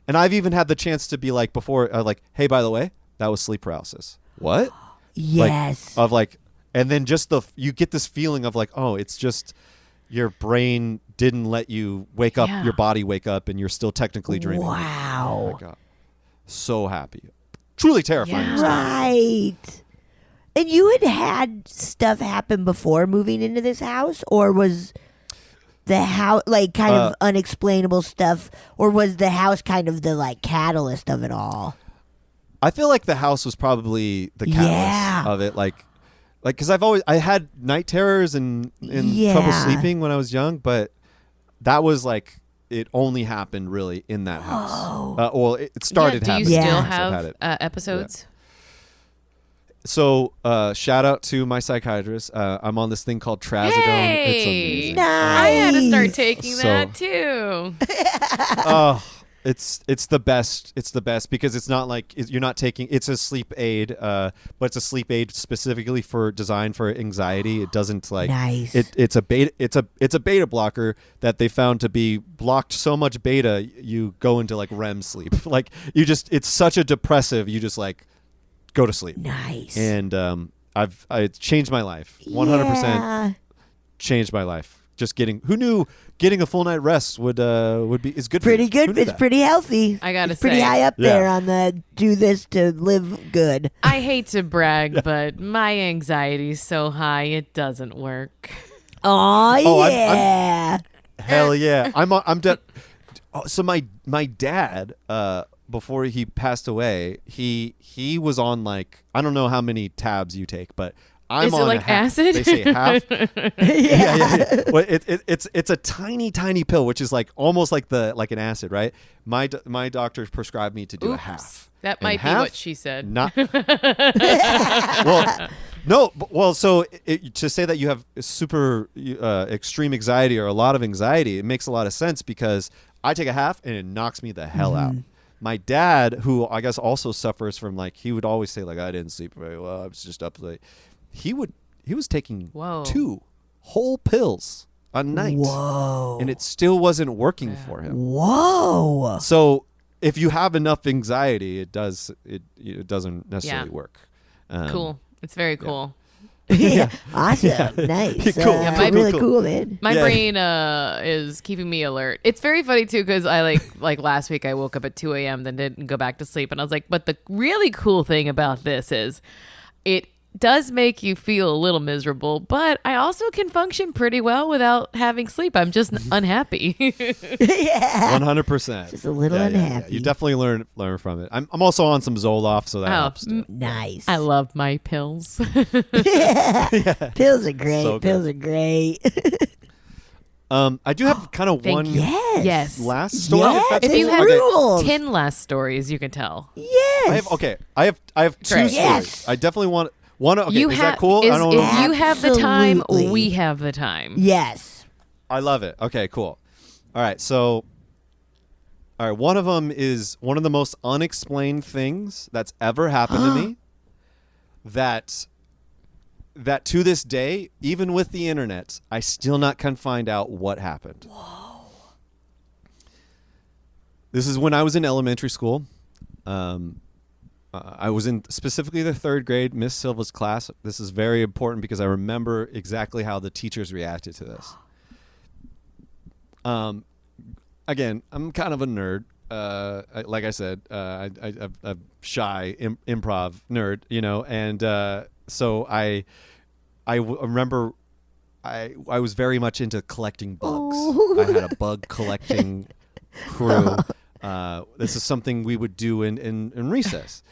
And I've even had the chance to be like before, like, hey, by the way, that was sleep paralysis. What? Yes. And then just you get this feeling of like, oh, it's just your brain didn't let you wake up, your body wake up, and you're still technically dreaming. Wow. Oh my God. So happy. Truly terrifying. Right. And you had stuff happen before moving into this house, or was the house like kind of unexplainable stuff, or was the house kind of the like catalyst of it all? I feel like the house was probably the catalyst of it. Like, because I had night terrors and trouble sleeping when I was young, but that was like, it only happened really in that house. Well, it started happening. Do you still have episodes? Yeah. So, shout out to my psychiatrist. I'm on this thing called Trazodone. Hey, it's amazing. Nice. I had to start taking that too. It's the best. It's the best because it's not like you're not taking. It's a sleep aid, but it's a sleep aid specifically designed for anxiety. It doesn't like. Nice. It's a beta. It's a beta blocker that they found to be blocked so much beta you go into like REM sleep. Like it's such a depressive. You just like go to sleep. Nice. And it's changed my life. 100% changed my life. Just who knew getting a full night rest is good. Pretty for you? good. It's pretty healthy. I gotta say, pretty high up there on the do this to live good. I hate to brag, but my anxiety's so high it doesn't work. Oh yeah. Hell yeah. I'm dead. So my dad, before he passed away, he was on like, I don't know how many tabs you take, but Is it like acid? They say half. yeah. Well, it's a tiny pill, which is like almost like an acid, right? My doctor prescribed me to do a half. That might be what she said. Not. Well, no. Well, so to say that you have super extreme anxiety or a lot of anxiety, it makes a lot of sense because I take a half and it knocks me the hell out. My dad, who I guess also suffers from like, he would always say like, I didn't sleep very well. I was just up late. He was taking 2 whole pills a night. Whoa. And it still wasn't working for him. Whoa. So if you have enough anxiety, it doesn't necessarily work. Cool. It's very cool. Yeah. Awesome. Nice. Cool. Really cool, man. My brain is keeping me alert. It's very funny too because I like last week I woke up at 2 a.m. then didn't go back to sleep, and I was like, but the really cool thing about this is it does make you feel a little miserable, but I also can function pretty well without having sleep. I'm just unhappy. Yeah. 100%. Just a little unhappy. Yeah. You definitely learn from it. I'm also on some Zoloft, so that helps too. Nice. I love my pills. Yeah. Pills are great. So good. Pills are great. I do have kind of one Yes. last story. Yes. If you have rules. 10 last stories, you can tell. Yes. I have 2 stories. Yes. I definitely want Is that cool? I don't know. If you have the time, Absolutely. we have the time. Yes. I love it. Okay, cool. All right, so one of them is one of the most unexplained things that's ever happened to me. That to this day, even with the internet, I still not can find out what happened. Whoa. This is when I was in elementary school. I was in specifically the 3rd grade, Miss Silva's class. This is very important because I remember exactly how the teachers reacted to this. Again, I'm kind of a nerd. Like I said, I'm a shy improv nerd, and so I remember I was very much into collecting bugs. I had a bug collecting crew. This is something we would do in recess.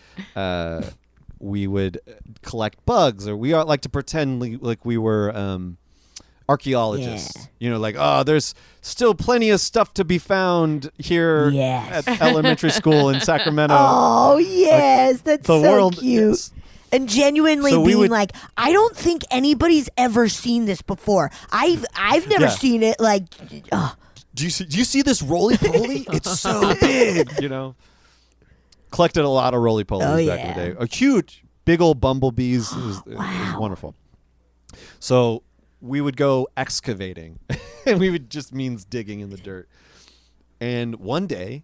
We would collect bugs, or we like to pretend like we were archaeologists. There's still plenty of stuff to be found here at elementary school in Sacramento. Oh, yes. That's the so world cute. Is, and genuinely so being like, I don't think anybody's ever seen this before. I've never seen it. Like, do you see this roly-poly? It's so big, Collected a lot of roly-polies back in the day. A huge, big old bumblebees. It was wonderful. So we would go excavating, and we would just means digging in the dirt. And one day,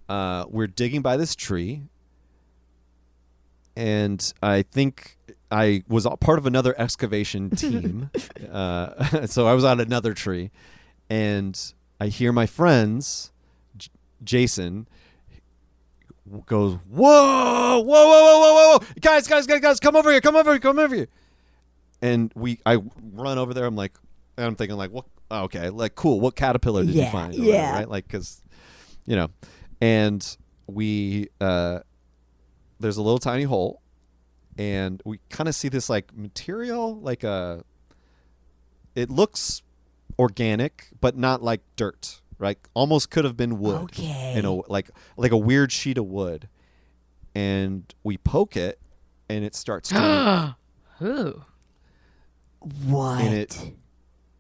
we're digging by this tree, and I think I was a part of another excavation team. So I was on another tree, and I hear my friends, Jason, goes, whoa, whoa, whoa, whoa, whoa, whoa, guys, come over here. And I run over there. I'm thinking like, what? Oh, okay, like cool. What caterpillar did you find? Or whatever, right? Like, because, and we there's a little tiny hole, and we kind of see this like material, it looks organic, but not like dirt, right? Almost could have been wood, like a weird sheet of wood, and we poke it, and it starts to. Ooh. What? And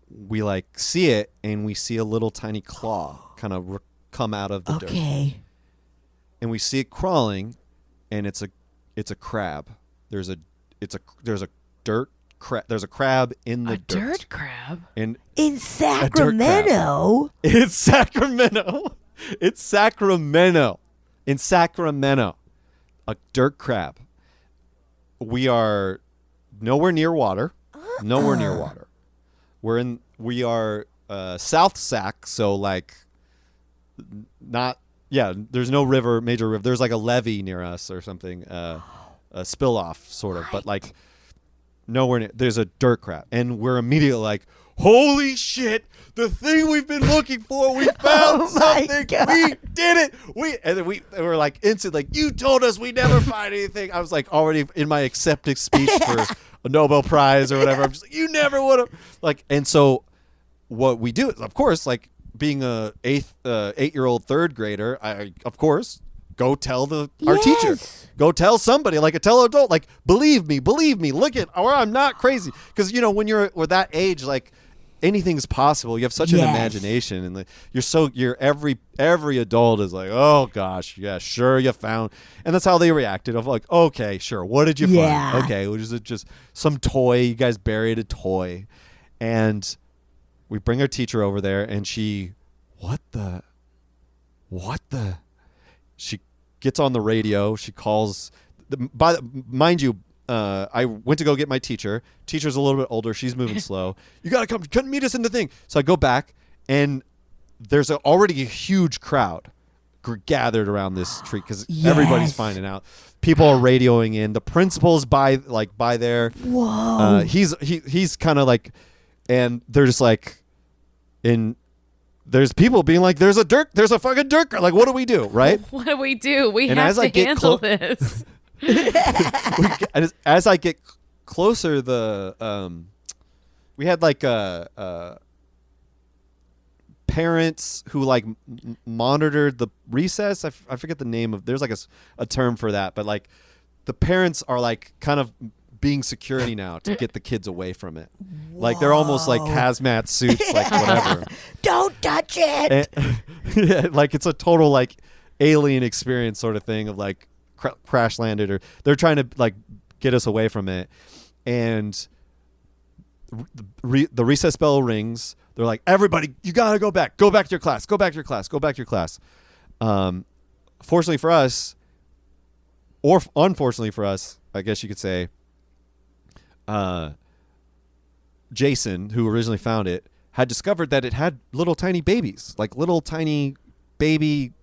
we see it, and we see a little tiny claw kind of come out of the dirt. Okay. And we see it crawling, and it's a crab. There's a dirt crab. There's a crab in the dirt. A dirt crab? In Sacramento? It's Sacramento. It's Sacramento. In Sacramento. A dirt crab. We are nowhere near water. Nowhere near water. We are South Sac, so there's no major river. There's like a levee near us or something, a spill off sort of, but nowhere near. There's a dirt crab, and we're immediately like, holy shit, the thing we've been looking for, we found something. God. We did it. And then we were like instant, like, you told us we never find anything. I was like already in my acceptance speech for a Nobel Prize or whatever. I'm just like, you never would have. And so what we do is, of course, being a 8-year-old 3rd grader, I of course go tell our teacher, go tell somebody, tell an adult, believe me, look at, or I'm not crazy, because when we're that age, anything's possible. You have such an imagination, and you're every adult is like, oh gosh, yeah, sure, you found, and that's how they reacted. Of like, okay, sure, what did you find? Okay, was it just some toy? You guys buried a toy, and we bring our teacher over there, and she, what the, she gets on the radio. She calls. Mind you, I went to go get my teacher. Teacher's a little bit older. She's moving slow. You gotta come meet us in the thing. So I go back, and there's already a huge crowd gathered around this tree because everybody's finding out. People are radioing in. The principal's by there. Whoa. He's kind of and they're just there's people being like, there's a fucking dirt. What do we do, right? What do we do? We and have to handle this. As I get closer, we had parents who monitored the recess. I forget the name of. There's a term for that, but the parents are kind of being security now to get the kids away from it. Like they're almost like hazmat suits, like whatever. Don't touch it. And, like it's a total like alien experience sort of thing of like crash landed, or they're trying to like get us away from it. And the recess bell rings. They're like, everybody, you gotta go back to your class, go back to your class. Fortunately for us, or unfortunately for us, I guess you could say, Jason, who originally found it, had discovered that it had little tiny babies, like little tiny baby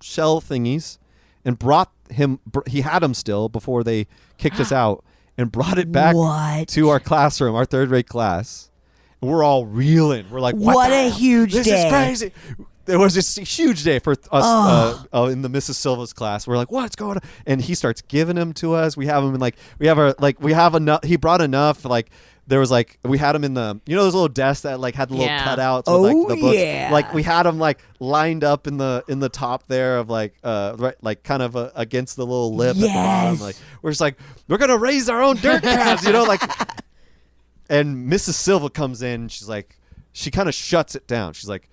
shell thingies, and he had them still before they kicked us out, and brought it back to our classroom, our third grade class. And we're all reeling. We're like, what a huge day. This is crazy. It was just a huge day for us in the Mrs. Silva's class. We're like, what's going on? And he starts giving them to us. We have them in we have enough. He brought enough. Like there was like, we had them in the, those little desks that like had the little cutouts with like the books. Yeah. Like we had them like lined up in the top there of like, right, like kind of against the little lip at the bottom. Like we're just like, we're going to raise our own dirt crabs, like, and Mrs. Silva comes in and she's like, she kind of shuts it down. She's like,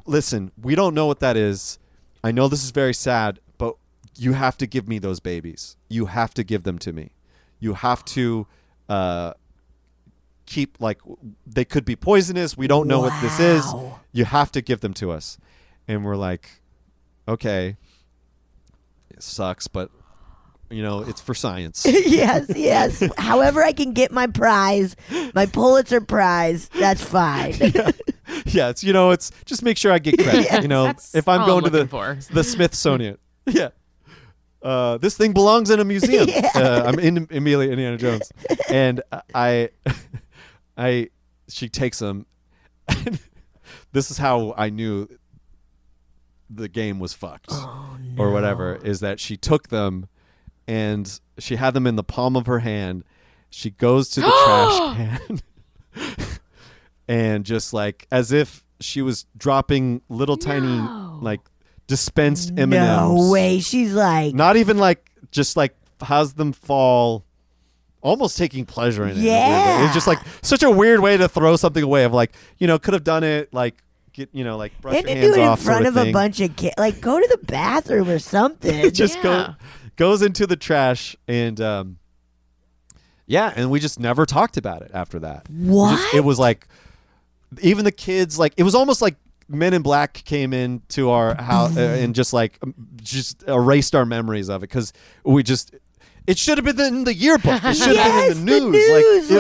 listen, we don't know what that is. I know this is very sad, but you have to give me those babies. You have to give them to me. You have to keep, like, they could be poisonous. We don't know what this is. You have to give them to us. And we're like, okay, it sucks, but it's for science. Yes. However I can get my prize, my Pulitzer Prize, that's fine. Yeah, it's just make sure I get credit. If I'm going to the Smithsonian. Yeah. This thing belongs in a museum. Yeah. I'm in Amelia Indiana Jones. And she takes them. This is how I knew the game was fucked. Oh, no. Or whatever, is that she took them and she had them in the palm of her hand. She goes to the trash can. And just like as if she was dropping little tiny like dispensed M&Ms. No way. She's like, not even like, just like has them fall, almost taking pleasure in it. Yeah. It's just like such a weird way to throw something away of like, could have done it like, like brush your hands off. In front sort of a bunch of kids. Like go to the bathroom or something. It just goes into the trash and and we just never talked about it after that. What? It was like, even the kids, like it was almost like Men in Black came into our house and just erased our memories of it, because it should have been in the yearbook. It should have been in the news.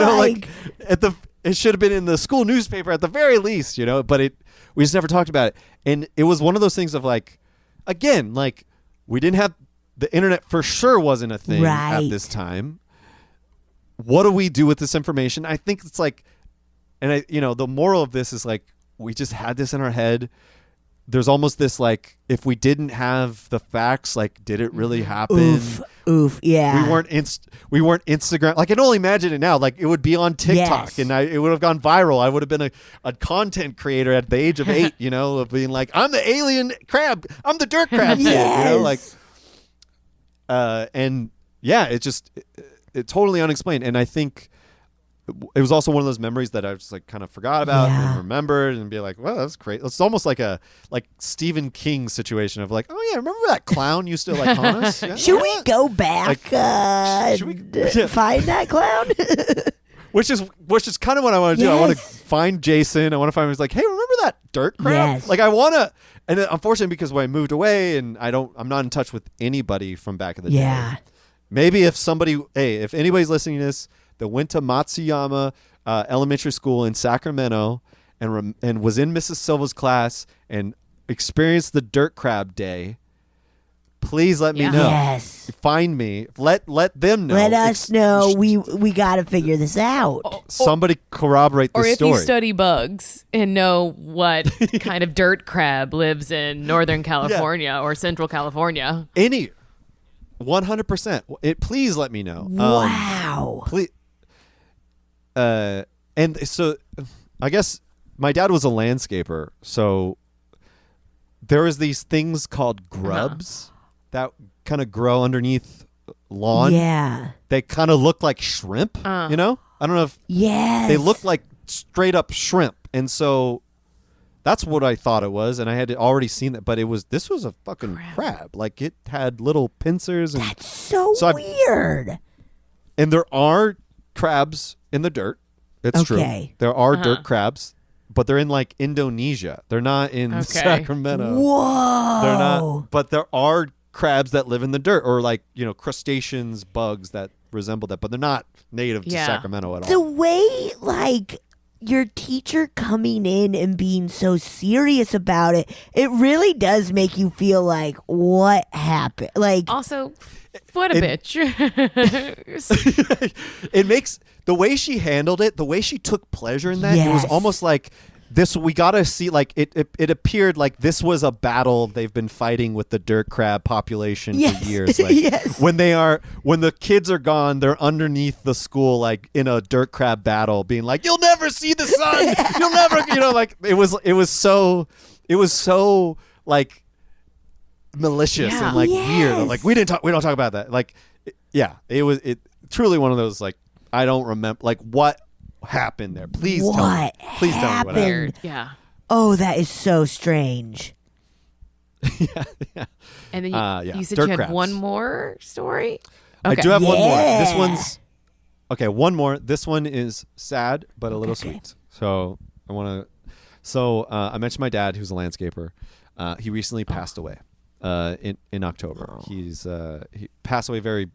It should have been in the school newspaper at the very least, but we just never talked about it. And it was one of those things of like, again, like we didn't have the internet, for sure wasn't a thing at this time. What do we do with this information? I think it's like, and the moral of this is like, we just had this in our head. There's almost this like, if we didn't have the facts, like, did it really happen? Oof, yeah. We weren't Instagram. Like, I can only imagine it now. Like, it would be on TikTok, and it would have gone viral. I would have been a content creator at the age of 8, of being like, I'm the alien crab. I'm the dirt crab kid, and yeah, it's totally unexplained. And I think it was also one of those memories that I just like kind of forgot about and remembered, and be like, well, that's great. It's almost like a Stephen King situation of like, oh yeah, remember that clown used to like haunt us? Yeah, should we go back find that clown? Which is kind of what I want to do. I want to find Jason. I want to find him. He's like, hey, remember that dirt crab? Yes. Like I want to. And unfortunately, because when I moved away and I'm not in touch with anybody from back in the day. Maybe if anybody's listening to this that went to Matsuyama Elementary School in Sacramento and was in Mrs. Silva's class and experienced the dirt crab day, please let me know. Yes. Find me. Let them know. Let us know. We got to figure this out. Somebody corroborate this story. Or if you study bugs and know what kind of dirt crab lives in Northern California or Central California. 100%. Please let me know. Wow. Please. And so I guess my dad was a landscaper, so there was these things called grubs that kind of grow underneath lawn. Yeah. They kind of look like shrimp. You know, I don't know if they look like straight up shrimp, and so that's what I thought it was, and I had already seen that, but this was a fucking crab. Like it had little pincers, and that's so weird. And there are crabs in the dirt. It's true. There are dirt crabs, but they're in like Indonesia. They're not in Sacramento. Whoa. They're not. But there are crabs that live in the dirt, or like crustaceans, bugs that resemble that, but they're not native to Sacramento at all. The way like your teacher coming in and being so serious about it, it really does make you feel like what happened. Like also, what a bitch. It makes the way she handled it, the way she took pleasure in that. It was almost like this. We gotta see, like it appeared like this was a battle they've been fighting with the dirt crab population for years. Like when the kids are gone, they're underneath the school, like in a dirt crab battle, being like, "You'll never see the sun. You'll never," like it was so like malicious and like weird. Like we don't talk about that. Like it was truly one of those, like, I don't remember, like, what happened there. Please tell me. Please tell me what happened. Yeah. Oh, that is so strange. yeah. And then you said dirt you had crabs. one more story? I do have one more. This one's one more. This one is sad but a little sweet. So I mentioned my dad, who's a landscaper. He recently passed away in October. He passed away very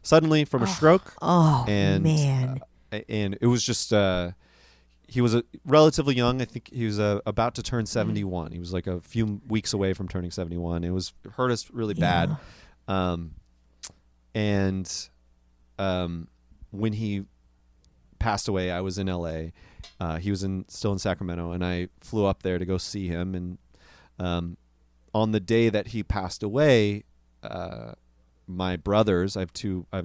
suddenly from a stroke. And man. And it was just he was relatively young. I think he was about to turn 71. He was like a few weeks away from turning 71. It hurt us really bad. When he passed away, I was in LA. He was still in Sacramento, and I flew up there to go see him. And on the day that he passed away, my brothers, I have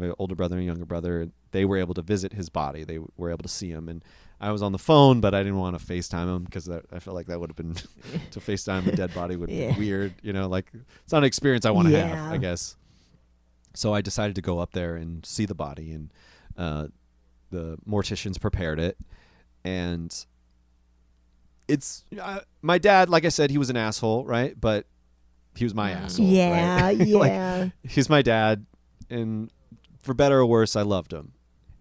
an older brother and a younger brother. They were able to visit his body. They were able to see him, and I was on the phone, but I didn't want to FaceTime him because I felt like that would have been to FaceTime a dead body would be weird. Like it's not an experience I want to have, I guess. So I decided to go up there and see the body, and the morticians prepared it, and it's my dad. Like I said, he was an asshole, right? But he was my asshole. Yeah, right? yeah. Like, he's my dad, and for better or worse, I loved him.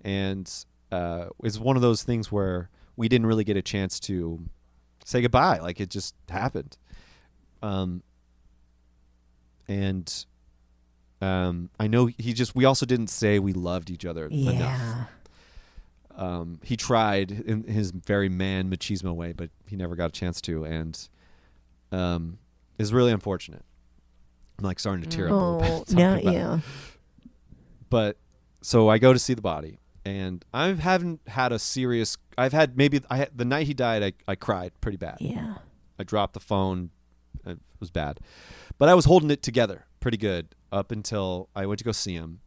And it's one of those things where we didn't really get a chance to say goodbye. Like it just happened. I know we also didn't say we loved each other enough. He tried in his very man machismo way, but he never got a chance to, and is really unfortunate. I'm like starting to tear up a little bit. No, yeah. But so I go to see the body, and I haven't had a serious. The night he died, I cried pretty bad. Yeah. I dropped the phone. It was bad, but I was holding it together pretty good up until I went to go see him,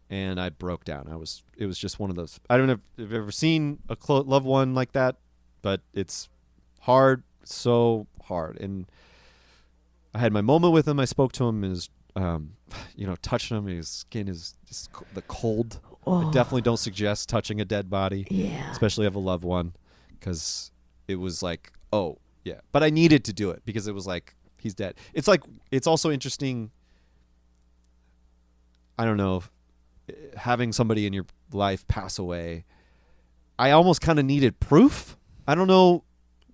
and I broke down. It was just one of those. I don't know if you've ever seen a loved one like that, but it's hard, so hard. And I had my moment with him. I spoke to him, and touched him. His skin is just the cold. I definitely don't suggest touching a dead body, especially of a loved one, because it was like, oh yeah. But I needed to do it because it was like, he's dead. It's like, it's also interesting. I don't know, having somebody in your life pass away. I almost kind of needed proof. I don't know.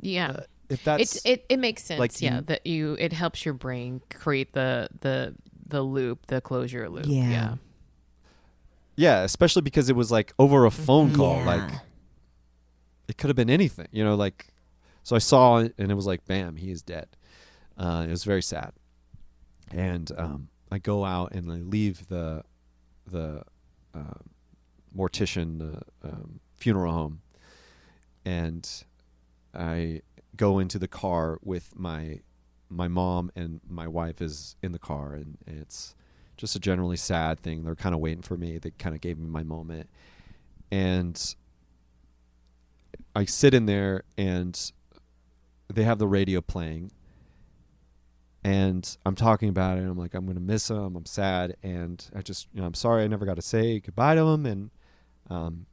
Yeah. If that's it makes sense. like that it helps your brain create the loop, the closure loop. Yeah. Yeah, especially because it was like over a phone call. Like it could have been anything, like, so I saw it and it was like, bam, he is dead. It was very sad. And I go out and I leave the mortician funeral home, and I go into the car with my mom, and my wife is in the car, and it's just a generally sad thing. They're kind of waiting for me. They kind of gave me my moment, and I sit in there, and they have the radio playing, And I'm talking about it, and I'm like, I'm going to miss him. I'm sad. And I just, I'm sorry I never got to say goodbye to him. And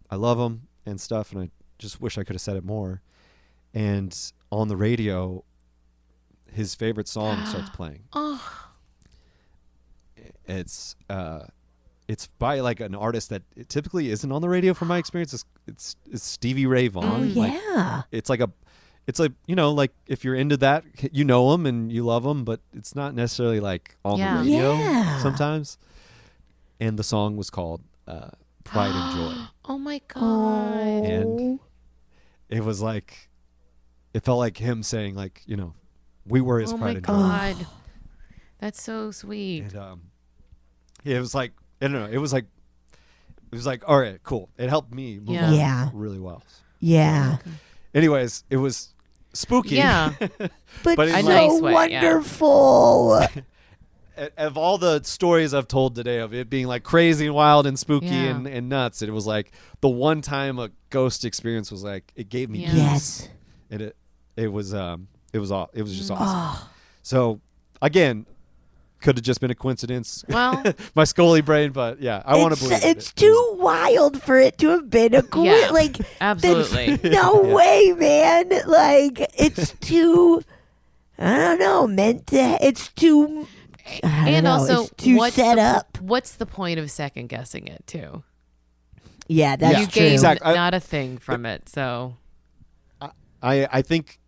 I love him and stuff. And I just wish I could have said it more. And on the radio, his favorite song starts playing. It's by like an artist that it typically isn't on the radio from my experience. It's Stevie Ray Vaughan. Yeah. It's like like if you're into that, you know him and you love him, but it's not necessarily like on the radio sometimes. And the song was called Pride and Joy. Oh my God. And it was like, it felt like him saying like, we were his pride and joy. Oh my God. That's so sweet. And it was like, I don't know, it was like, all right, cool. It helped me move on really well. Yeah. Anyways, it was spooky. But in so nice way, wonderful. Of all the stories I've told today of it being like crazy and wild and spooky and nuts, it was like the one time a ghost experience was like, it gave me peace. Yes. And it was just awesome. So again, could have just been a coincidence. Well, my Scully brain, but yeah, I want to believe it's too wild for it to have been a coincidence. Like, absolutely. No way, man. Like, it's too, I don't know, it's too, also, it's too set up. What's the point of second guessing it too? Yeah, that's you true. gained Exactly. not a thing from it, so. I think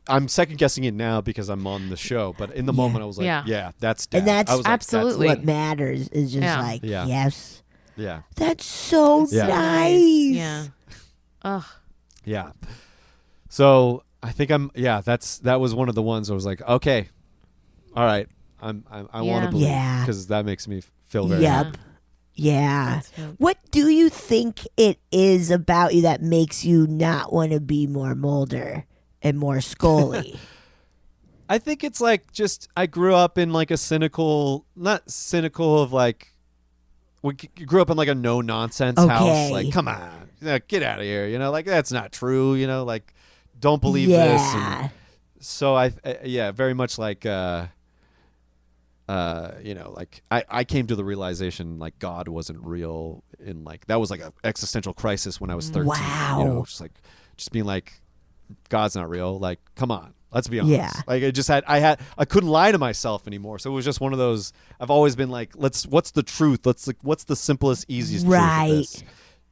I'm second guessing it now because I'm on the show, but in the moment I was like, that's Dad. And that's I was absolutely what matters is just like, yes. Yeah. That's so nice. Yeah. Ugh. Yeah. So I think that was one of the ones I was like, okay, all right, I want to believe because that makes me feel very happy. Yeah. What do you think it is about you that makes you not want to be more Mulder and more Scully? I think it's like just I grew up in like a not cynical of like, we grew up in like a no nonsense house. Like, come on, get out of here. Like that's not true. Like don't believe this. And so I very much like. Like I came to the realization like God wasn't real, and like that was like an existential crisis when I was 13. Wow. Just being like, God's not real. Like, come on, let's be honest. Yeah. Like I couldn't lie to myself anymore. So it was just one of those. I've always been like, what's the truth? What's the simplest, easiest truth of this?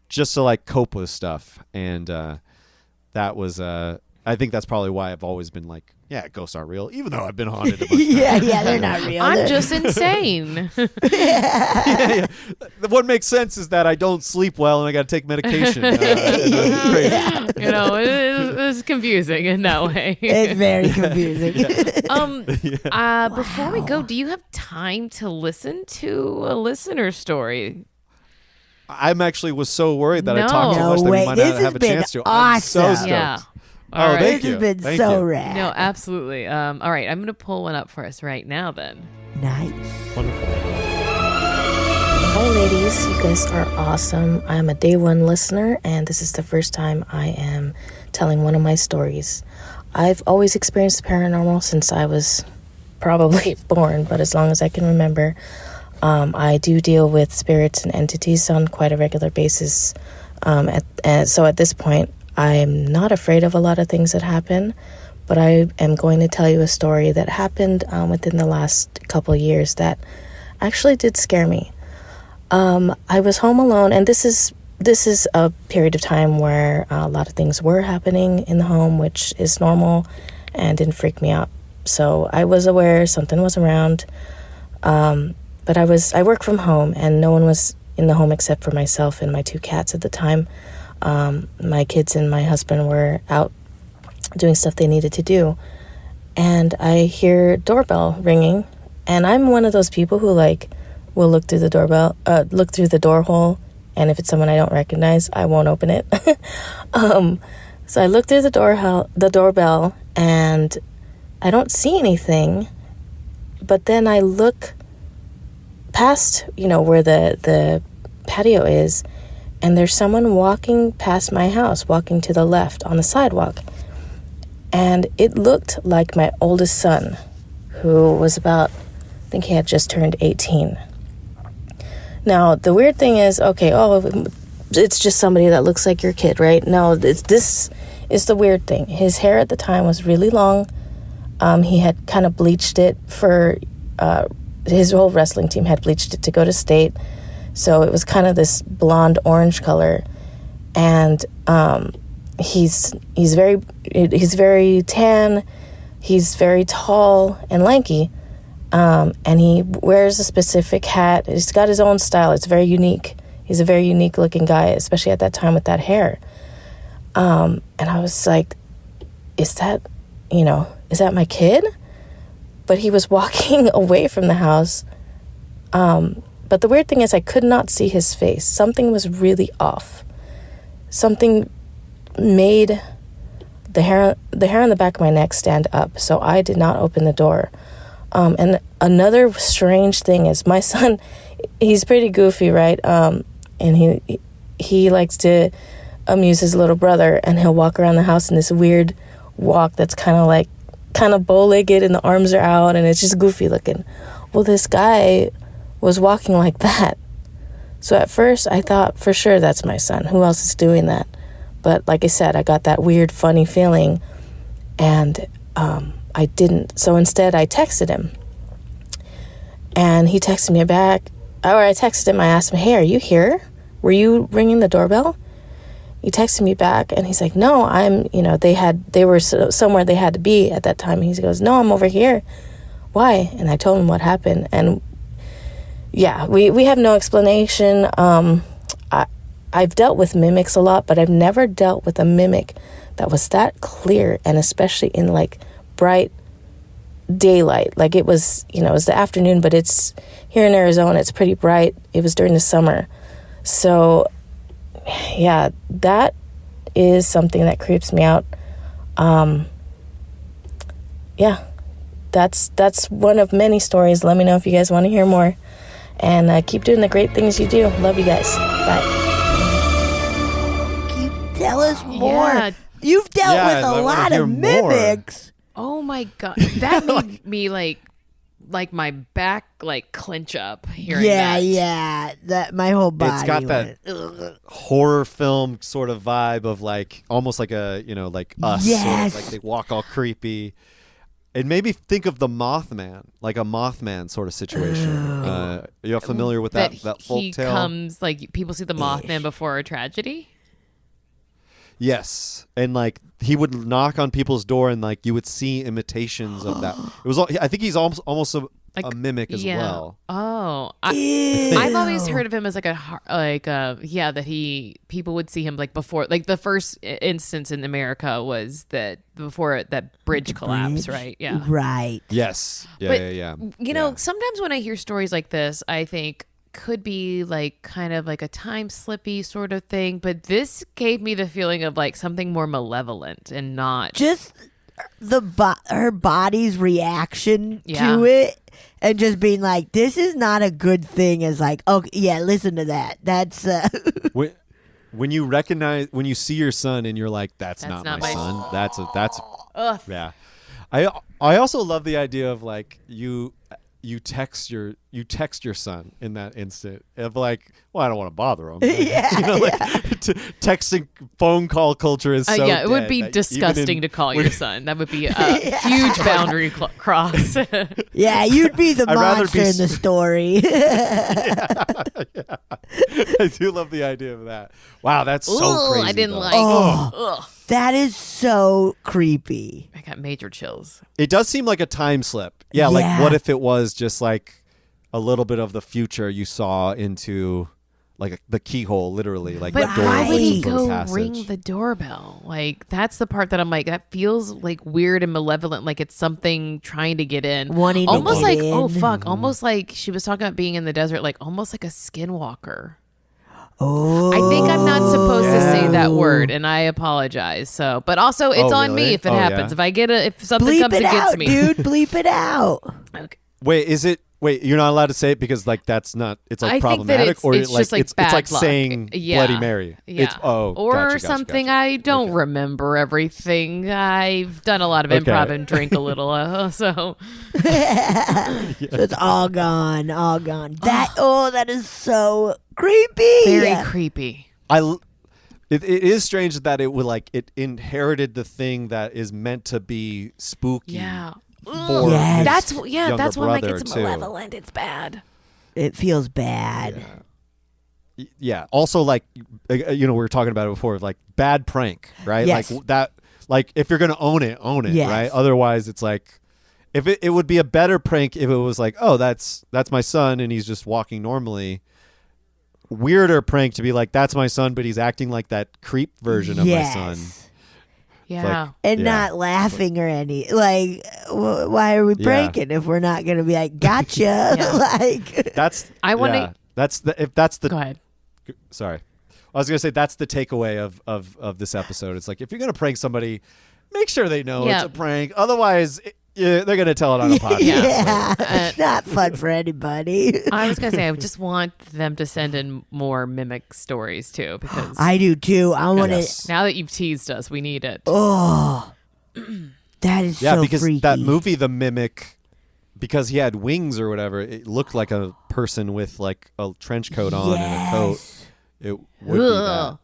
Just to like cope with stuff, and that was I think that's probably why I've always been like, ghosts aren't real, even though I've been haunted a bunch of times. They're not real. I'm just insane. What makes sense is that I don't sleep well and I got to take medication. It's confusing in that way. It's very confusing. Before we go, do you have time to listen to a listener story? I'm actually was so worried that I talked too much that we might not have a chance to. Awesome. I'm so stoked. Yeah. All right. Thank This you. has been so rad. No, absolutely. All right, I'm going to pull one up for us right now then. Nice. Wonderful. Hi, ladies. You guys are awesome. I'm a day one listener, and this is the first time I am telling one of my stories. I've always experienced the paranormal since I was probably born, but as long as I can remember, I do deal with spirits and entities on quite a regular basis. So at this point, I'm not afraid of a lot of things that happen, but I am going to tell you a story that happened within the last couple of years that actually did scare me. I was home alone, and this is a period of time where a lot of things were happening in the home, which is normal and didn't freak me out. So I was aware something was around, but I work from home, and no one was in the home except for myself and my 2 cats at the time. My kids and my husband were out doing stuff they needed to do, and I hear doorbell ringing, and I'm one of those people who will look through the door hole, and if it's someone I don't recognize, I won't open it. So I look through the doorbell, and I don't see anything, but then I look past where the patio is, and there's someone walking past my house, walking to the left on the sidewalk. And it looked like my oldest son, who was about, I think he had just turned 18. Now, the weird thing is, okay, it's just somebody that looks like your kid, right? No, this is the weird thing. His hair at the time was really long. He had kind of bleached it for, his whole wrestling team had bleached it to go to state. So it was kind of this blonde orange color. And he's very tan. He's very tall and lanky. And he wears a specific hat. He's got his own style. It's very unique. He's a very unique looking guy, especially at that time with that hair. And I was like, is that my kid? But he was walking away from the house. But the weird thing is I could not see his face. Something was really off. Something made the hair on the back of my neck stand up. So I did not open the door. And another strange thing is my son, he's pretty goofy, right? And he likes to amuse his little brother, and he'll walk around the house in this weird walk that's kind of bow-legged, and the arms are out, and it's just goofy looking. Well, this guy was walking like that. So at first I thought for sure that's my son. Who else is doing that? But like I said, I got that weird funny feeling, and I didn't. So instead I texted him, and he texted me back. Or I texted him, I asked him, hey, are you here? Were you ringing the doorbell? He texted me back, and he's like, no, they were somewhere they had to be at that time. He goes, no, I'm over here. Why? And I told him what happened. And yeah, we have no explanation. I've dealt with mimics a lot, but I've never dealt with a mimic that was that clear, and especially in like bright daylight. Like it was the afternoon, but it's here in Arizona, it's pretty bright. It was during the summer. So yeah, that is something that creeps me out. Yeah, that's one of many stories. Let me know if you guys want to hear more, and keep doing the great things you do. Love you guys. Bye. Tell us more. Yeah. You've dealt with a lot of mimics. Oh my God. That made me like my back clench up hearing that. Yeah. That my whole body. It's got that horror film sort of vibe of almost like a like Us. Yes. Sort of they walk all creepy. It made me think of the Mothman, like a Mothman sort of situation. You're familiar with that folk he tale? comes people see the Mothman before a tragedy. Yes, and he would knock on people's door, and you would see imitations of that. It was. I think he's almost a mimic as well. Oh, I've always heard of him as that people would see him before the first instance in America was that before that bridge collapse, right? Yeah, right. Yes, yeah. You know, sometimes when I hear stories like this, I think could be kind of like a time slippy sort of thing, but this gave me the feeling of something more malevolent and not just her body's reaction to it, and just being like, this is not a good thing. Is okay, yeah, listen to that. That's when you see your son and you're like, that's not my son. That's Ugh. Yeah. I also love the idea of you text your son in that instant of well, I don't want to bother him. Texting phone call culture is so it would dead be that disgusting to call your son. That would be a huge boundary cross. Yeah, you'd be the monster in the story. I do love the idea of that. Wow, that's so crazy. I didn't though. like ugh. That is so creepy. I got major chills. It does seem like a time slip. Yeah, what if it was just a little bit of the future you saw into the keyhole, literally, but the door. why would he for the go passage. ring the doorbell? That's the part that I'm that feels weird and malevolent, it's something trying to get in, wanting almost to get in. Oh fuck, almost she was talking about being in the desert, almost like a skinwalker. Oh, I think I'm not supposed to say that word, and I apologize. So, but also it's on me if it happens. Yeah. If something bleep comes it against out, me, dude. Bleep it out. Okay. Wait, is it Wait, you're not allowed to say it because like that's not. It's like I think that problematic, or it's like just like it's bad like luck. saying Yeah. Bloody Mary. Yeah. It's, or gotcha, something gotcha. I don't Okay. remember everything. I've done a lot of improv Okay. and drink a little, so So it's all gone. That is so creepy. very creepy. It is strange that it would like it inherited the thing that is meant to be spooky. Yeah. For Yes. his That's younger that's why I'm like brother, it's too. malevolent. It's bad. It feels bad. Yeah. Also, like we were talking about it before, like bad prank, right? Yes. Like that. Like if you're gonna own it, Yes. right? Otherwise, it's like if it would be a better prank if it was like, oh, that's my son and he's just walking normally. Weirder prank to be like, that's my son, but he's acting like that creep version of my son. Yeah. Like, And yeah. not laughing or any like why are we Yeah. pranking if we're not gonna be like gotcha like That's I wanna- yeah, that's the if that's the Go ahead. sorry. I was gonna say that's the takeaway of this episode. It's like if you're gonna prank somebody, make sure they know Yeah. it's a prank. Otherwise, they're gonna tell it on a podcast. yeah it's not fun for anybody. I was gonna say I just want them to send in more mimic stories too, because I do too. I want to. Yes. now that you've teased us, we need it. Oh, that is Yeah, so because freaky. that movie, The Mimic, because he had wings or whatever, it looked like a person with like a trench coat on and a coat. Yes. It would be that. Ugh.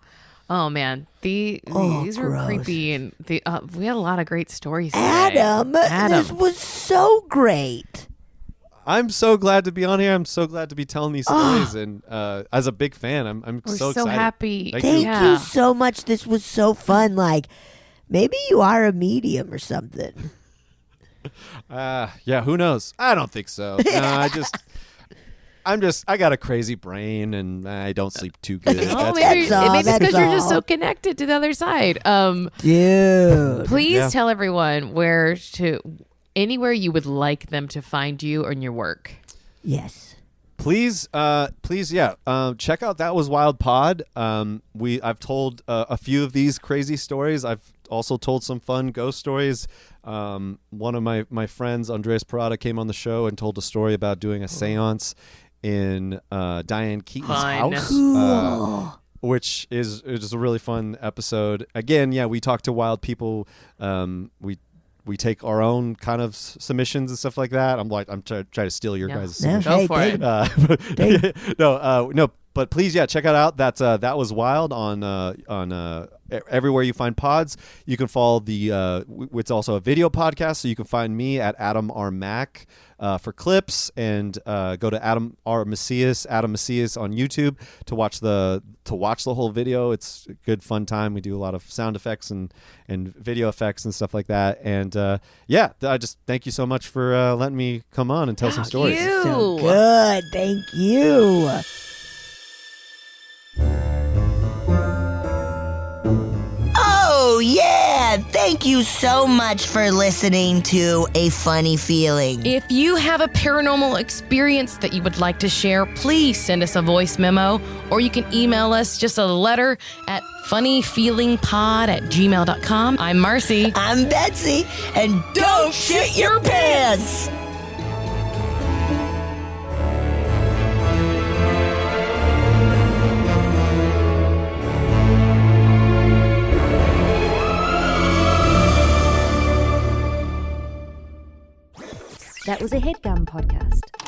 Oh man, these were gross. creepy, and we had a lot of great stories. Today. Adam, this was so great. I'm so glad to be on here. I'm so glad to be telling these stories, and as a big fan, I'm We're so so excited. happy. Thank Yeah. you so much. This was so fun. Like, maybe you are a medium or something. Yeah, who knows? I don't think so. No, I got a crazy brain and I don't sleep too good. Oh, That's maybe, That's all, maybe it's because that's you're just all. so connected to the other side. Dude. Please Yeah. tell everyone anywhere you would like them to find you and your work. Yes. Please, check out That Was Wild Pod. I've told a few of these crazy stories. I've also told some fun ghost stories. One of my friends, Andreas Parada, came on the show and told a story about doing a seance in Diane Keaton's Fun. house. Which is a really fun episode. Again, yeah, we talk to wild people. We take our own kind of submissions and stuff like that. I'm trying to steal your Yeah. guys' No, submissions. Go for it. No, but please, check it out. That's That Was Wild on everywhere you find pods. You can follow it's also a video podcast, so you can find me at Adam R. Mac for clips, and go to Adam Macias on YouTube to watch the whole video. It's a good fun time. We do a lot of sound effects and video effects and stuff like that. And I just thank you so much for letting me come on and tell some stories. You. So good. Thank you. Oh, yeah. Thank you so much for listening to A Funny Feeling. If you have a paranormal experience that you would like to share, please send us a voice memo, or you can email us just a letter at funnyfeelingpod@gmail.com. I'm Marcy. I'm Betsy, and don't shit your pants. That was a headgum podcast.